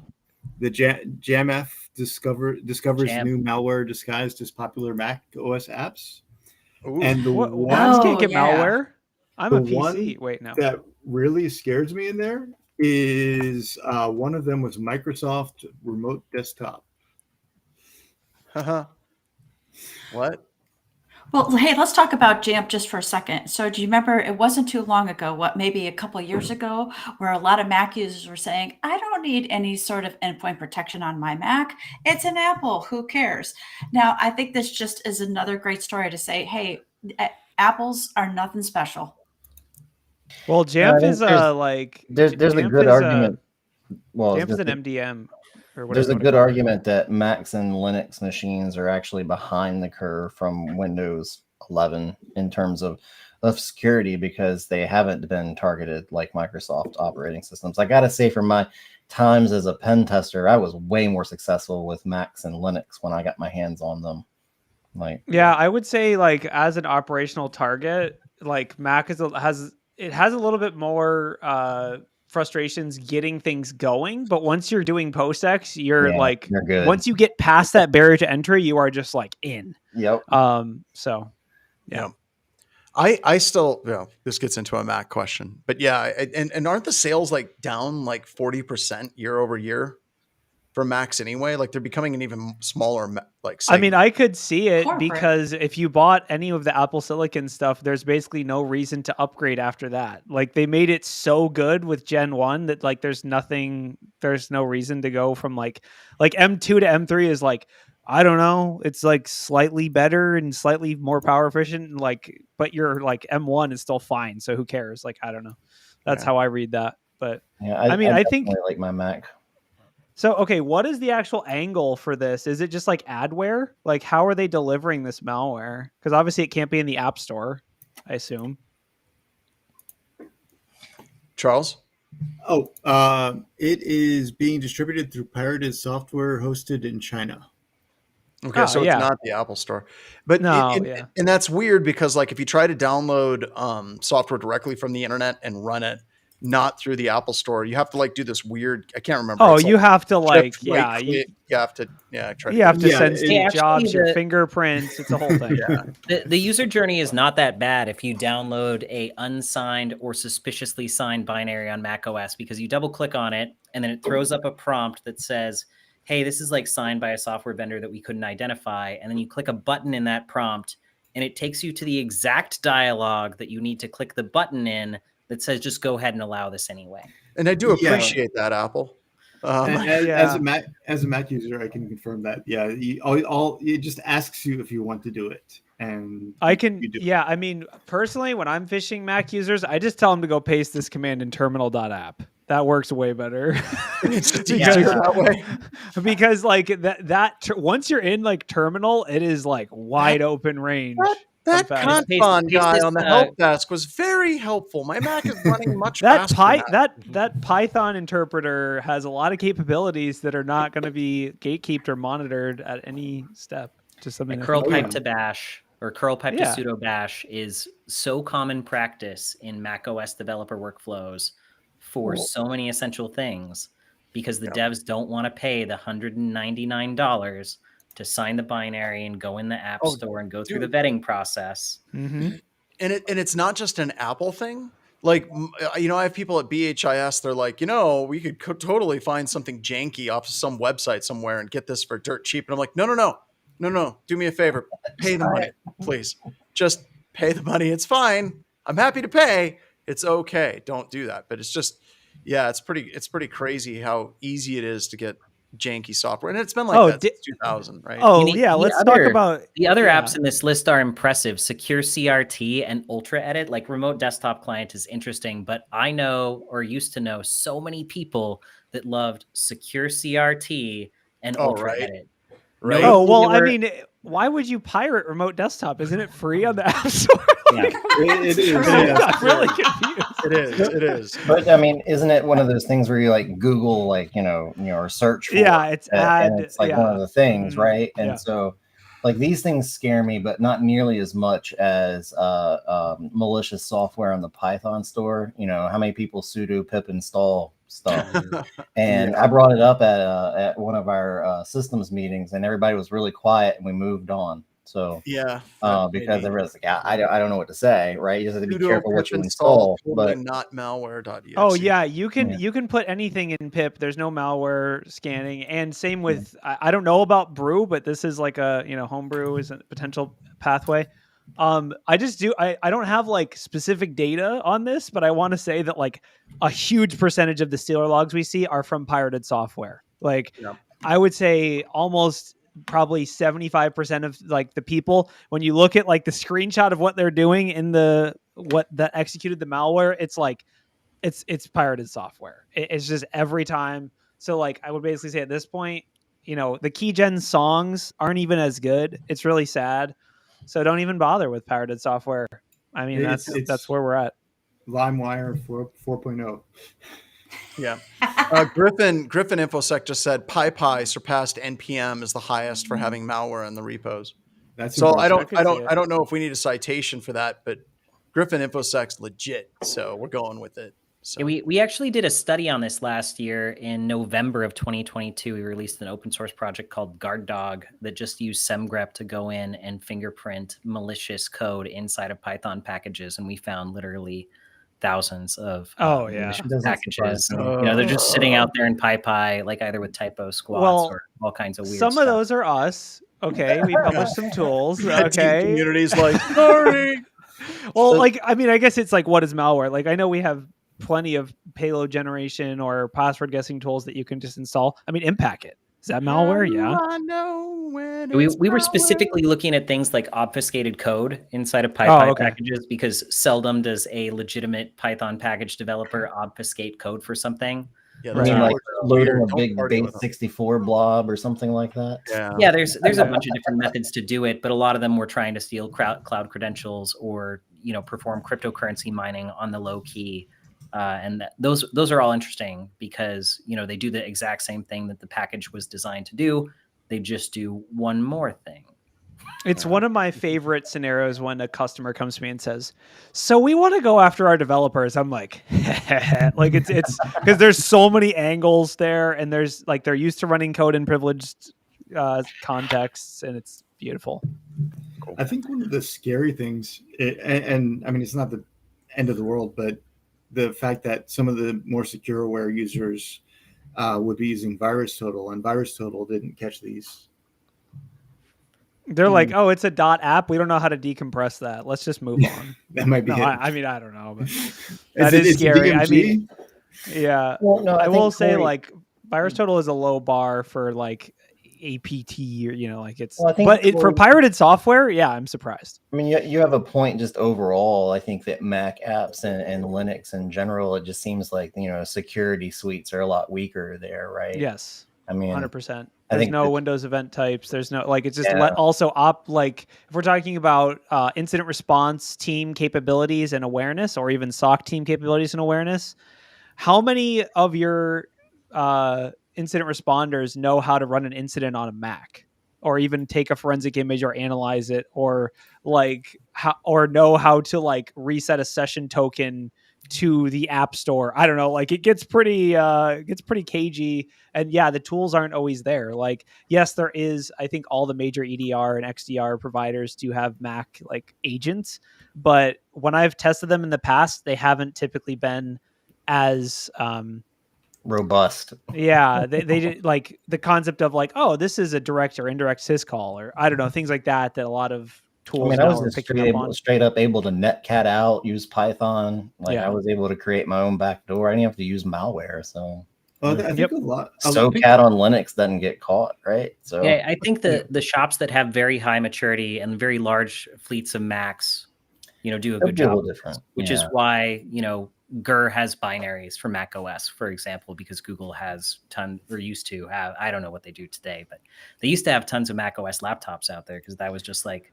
The Jamf discovers new malware disguised as popular Mac OS apps. Ooh. And can't get malware. I'm a PC. Wait, no. That really scares me in there is one of them was Microsoft Remote Desktop. What? Well, hey, let's talk about Jamf just for a second. So do you remember it wasn't too long ago, maybe a couple of years ago, where a lot of Mac users were saying, I don't need any sort of endpoint protection on my Mac. It's an Apple. Who cares? Now, I think this just is another great story to say, hey, Apples are nothing special. Well, Jamf is there's a Jamf good is, argument. Well, Jamf is an MDM. Or there's a whatever good argument that Macs and Linux machines are actually behind the curve from Windows 11 in terms of security because they haven't been targeted like Microsoft operating systems. I gotta say, for my times as a pen tester, I was way more successful with Macs and Linux when I got my hands on them. Yeah, I would say like as an operational target, like Mac has a little bit more frustrations getting things going, but once you're doing POSIX, you're good. Once you get past that barrier to entry, you are just like in. Yep. So yeah. I still, this gets into a Mac question, but yeah, and aren't the sales like down like 40% year over year for Macs anyway? Like they're becoming an even smaller segment. I mean, I could see it because if you bought any of the Apple Silicon stuff, there's basically no reason to upgrade after that. Like they made it so good with Gen 1 that like there's no reason to go from like M2 to M3 is like, I don't know, it's like slightly better and slightly more power efficient, but you're like M1 is still fine, so who cares? Like I don't know. That's how I read that. But I think like my Mac. So, okay, what is the actual angle for this? Is it just like adware? Like, how are they delivering this malware? Because obviously it can't be in the App Store, I assume. Charles? It is being distributed through pirated software hosted in China. Okay, so it's not the Apple Store. But and that's weird because like if you try to download software directly from the internet and run it, not through the Apple Store, you have to like do this weird, I can't remember. Oh, you have to like, you have to send Steve Jobs your fingerprints. It's a whole thing. The user journey is not that bad if you download a unsigned or suspiciously signed binary on macOS, because you double click on it and then it throws up a prompt that says, hey, this is like signed by a software vendor that we couldn't identify. And then you click a button in that prompt and it takes you to the exact dialogue that you need to click the button in that says, just go ahead and allow this anyway. And I do appreciate that, Apple. As a Mac user, I can confirm that. Yeah, it just asks you if you want to do it. And I can, I mean, personally, when I'm phishing Mac users, I just tell them to go paste this command in terminal.app. That works way better. because like once you're in like terminal, it is like wide open range. That Confon guy on the help desk was very helpful. My Mac is running much faster. That Python interpreter has a lot of capabilities that are not going to be gatekept or monitored at any step. Just something. Curl pipe to bash or curl pipe to sudo bash is so common practice in macOS developer workflows for so many essential things, because the devs don't want to pay the $199 to sign the binary and go in the App Store and go through the vetting process. Mm-hmm. And it's not just an Apple thing. Like, I have people at BHIS, they're like, we could totally find something janky off of some website somewhere and get this for dirt cheap. And I'm like, no, do me a favor. Pay the money, please. Just pay the money. It's fine. I'm happy to pay. It's okay. Don't do that. But it's just, it's pretty crazy how easy it is to get janky software, and it's been like that since 2000, right? Let's talk about the other apps in this list are impressive. Secure CRT and Ultra Edit, like remote desktop client, is interesting, but I know or used to know so many people that loved Secure CRT and Ultra Edit. Right. I mean, why would you pirate remote desktop? Isn't it free on the App Store? It is. I'm really confused. It is. But I mean, isn't it one of those things where you like Google, like, or search for it's and it's like one of the things, right? And so like these things scare me, but not nearly as much as malicious software on the Python store. How many people sudo pip install stuff? And I brought it up at one of our systems meetings, and everybody was really quiet, and we moved on. So Yeah, because everyone's like, I don't know what to say, right? You just have to be sudo careful pip what you install, install. totally But not malware.exe. Oh yeah, you can put anything in pip. There's no malware scanning, and same with I don't know about brew, but this is like a homebrew is a potential pathway. I just do I don't have like specific data on this, but I want to say that like a huge percentage of the Stealer logs we see are from pirated software. Like I would say almost probably 75% of like the people, when you look at like the screenshot of what they're doing in what that executed the malware, it's like it's pirated software. It's just every time. So like I would basically say at this point, the keygen songs aren't even as good. It's really sad. So don't even bother with pirated software. I mean, that's where we're at. LimeWire 4.0. Yeah. Griffin InfoSec just said PyPy surpassed NPM as the highest for having malware in the repos. That's so impressive. I don't know if we need a citation for that, but Griffin InfoSec's legit, so we're going with it. So. Yeah, we actually did a study on this last year. In November of 2022. We released an open source project called Guard Dog that just used semgrep to go in and fingerprint malicious code inside of Python packages, and we found literally thousands of malicious packages. They're just sitting out there in PyPy, like either with typo squats or all kinds of weird some stuff. of those are us. Okay, we published some tools. Okay, community's like, sorry. Well, like I mean, I guess it's like, what is malware? Like I know we have plenty of payload generation or password guessing tools that you can just install. I mean, Impacket. Is that malware? Yeah. I know when We were specifically looking at things like obfuscated code inside of PyPy packages, because seldom does a legitimate Python package developer obfuscate code for something. Yeah, I mean, like loading a big base 64 blob or something like that. Yeah, there's a bunch of different methods to do it, but a lot of them were trying to steal cloud credentials or perform cryptocurrency mining on the low key. And those are all interesting because they do the exact same thing that the package was designed to do. They just do one more thing. It's one of my favorite scenarios when a customer comes to me and says, "So we want to go after our developers." I'm like, like it's because there's so many angles there, and there's like they're used to running code in privileged contexts, and it's beautiful. Cool. I think one of the scary things, and I mean it's not the end of the world, but the fact that some of the more SecureWare users would be using VirusTotal, and VirusTotal didn't catch these. They're like, oh, it's a .app. We don't know how to decompress that. Let's just move on. That might be. I mean, I don't know, but that is scary. I mean, yeah. Well, no, I will say like VirusTotal is a low bar for like APT or like it's. Well, for pirated software, yeah, I'm surprised. I mean, you have a point just overall. I think that Mac apps and Linux in general, it just seems like security suites are a lot weaker there, right? Yes. I mean, 100%. There's no Windows event types. There's no it's just also like if we're talking about incident response team capabilities and awareness, or even SOC team capabilities and awareness, how many of your incident responders know how to run an incident on a Mac, or even take a forensic image or analyze it, or know how to like reset a session token to the App Store? I don't know. Like it gets pretty cagey, and yeah, the tools aren't always there. Like yes, there is. I think all the major EDR and XDR providers do have Mac like agents, but when I've tested them in the past, they haven't typically been as robust. Yeah, they did like the concept of like, oh, this is a direct or indirect syscall, or I don't know, things like that a lot of tools. I was just straight up able to netcat out, use Python. I was able to create my own backdoor. I didn't have to use malware. So I think a lot. SoCat on Linux doesn't get caught, right? So yeah, I think the shops that have very high maturity and very large fleets of Macs, do a good job. Which is why GR has binaries for macOS, for example, because Google has used to have. I don't know what they do today, but they used to have tons of macOS laptops out there because that was just like.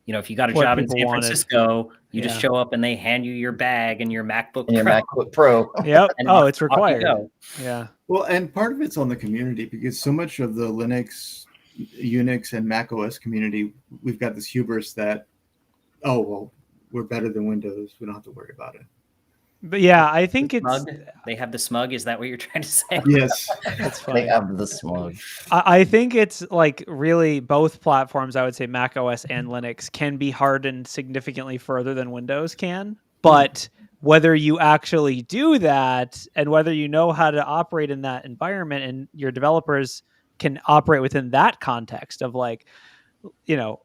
If you got a job in San Francisco, you just show up and they hand you your bag and your MacBook Pro. Yep. It's required. Yeah. Well, and part of it's on the community, because so much of the Linux, Unix, and macOS community, we've got this hubris that, we're better than Windows. We don't have to worry about it. But yeah, I think The it's. smug. They have the smug. Is that what you're trying to say? Yes. That's funny. They have the smug. I think it's like really both platforms, I would say macOS and Linux, can be hardened significantly further than Windows can. But whether you actually do that and whether you know how to operate in that environment and your developers can operate within that context of like, you know,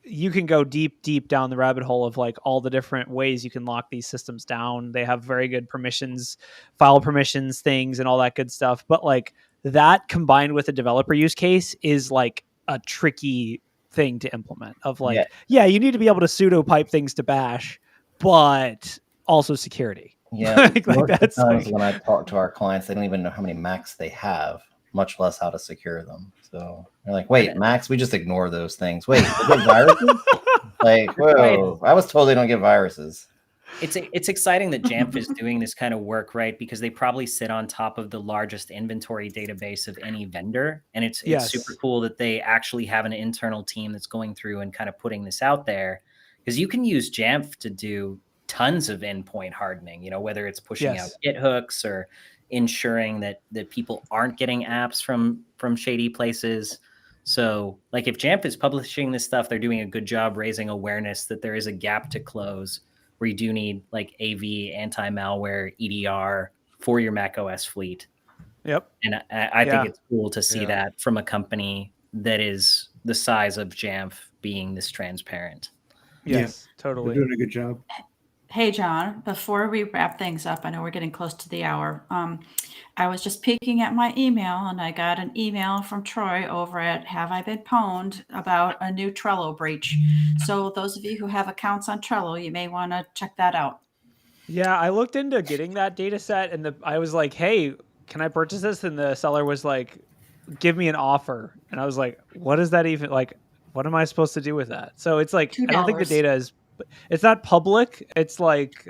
you can go deep down the rabbit hole of like all the different ways you can lock these systems down. They have very good permissions, file permissions, things, and all that good stuff. But like that combined with a developer use case is like a tricky thing to implement. Of like, yeah, you need to be able to sudo pipe things to bash, but also security. Yeah, like that's like, when I talk to our clients, they don't even know how many Macs they have, much less how to secure them. So they're like, wait, Macs, we just ignore those things. Wait, they get viruses? Like, whoa, I was told they don't get viruses. It's exciting that Jamf is doing this kind of work, right? Because they probably sit on top of the largest inventory database of any vendor. And it's super cool that they actually have an internal team that's going through and kind of putting this out there. Because you can use Jamf to do tons of endpoint hardening, you know, whether it's pushing out Git hooks or ensuring that people aren't getting apps from shady places. So like if Jamf is publishing this stuff, they're doing a good job raising awareness that there is a gap to close where you do need like AV, anti-malware, EDR for your macOS fleet. Yep. And I think it's cool to see that from a company that is the size of Jamf being this transparent. Yes, totally. They're doing a good job. Hey, John, before we wrap things up, I know we're getting close to the hour. I was just peeking at my email and I got an email from Troy over at Have I Been Pwned about a new Trello breach. So those of you who have accounts on Trello, you may want to check that out. Yeah, I looked into getting that data set and I was like, hey, can I purchase this? And the seller was like, give me an offer. And I was like, what is that even like? What am I supposed to do with that? So it's like, $2. I don't think the data is, it's not public. It's like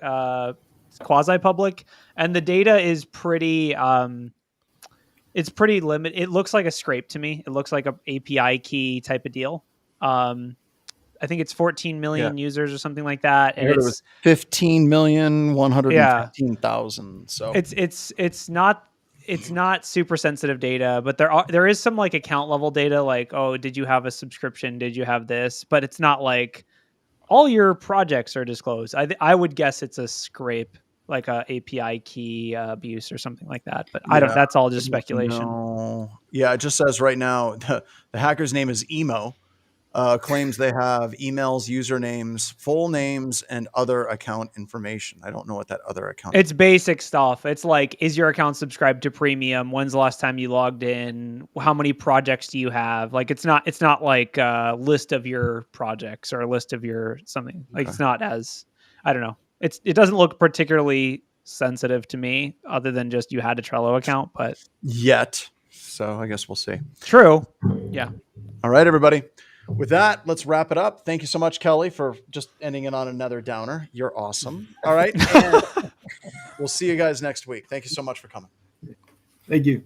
quasi-public. And the data is pretty, it's pretty limited. It looks like a scrape to me. It looks like a API key type of deal. I think it's 14 million users or something like that. And it was 15,115,000. So it's not super sensitive data, but there is some like account level data, like, oh, did you have a subscription? Did you have this? But it's not like all your projects are disclosed. I would guess it's a scrape, like a API key abuse or something like that. But I don't. That's all just speculation. No. Yeah, it just says right now the hacker's name is Emo. Claims they have emails, usernames, full names, and other account information. I don't know what that other account. It's basic stuff. It's like, is your account subscribed to premium? When's the last time you logged in? How many projects do you have? Like, it's not like a list of your projects or a list of your something. Like, it's not as, I don't know. It doesn't look particularly sensitive to me, other than just you had a Trello account, but yet. So I guess we'll see. True. Yeah. All right, everybody. With that, let's wrap it up. Thank you so much, Kelly, for just ending it on another downer. You're awesome. All right. And we'll see you guys next week. Thank you so much for coming. Thank you.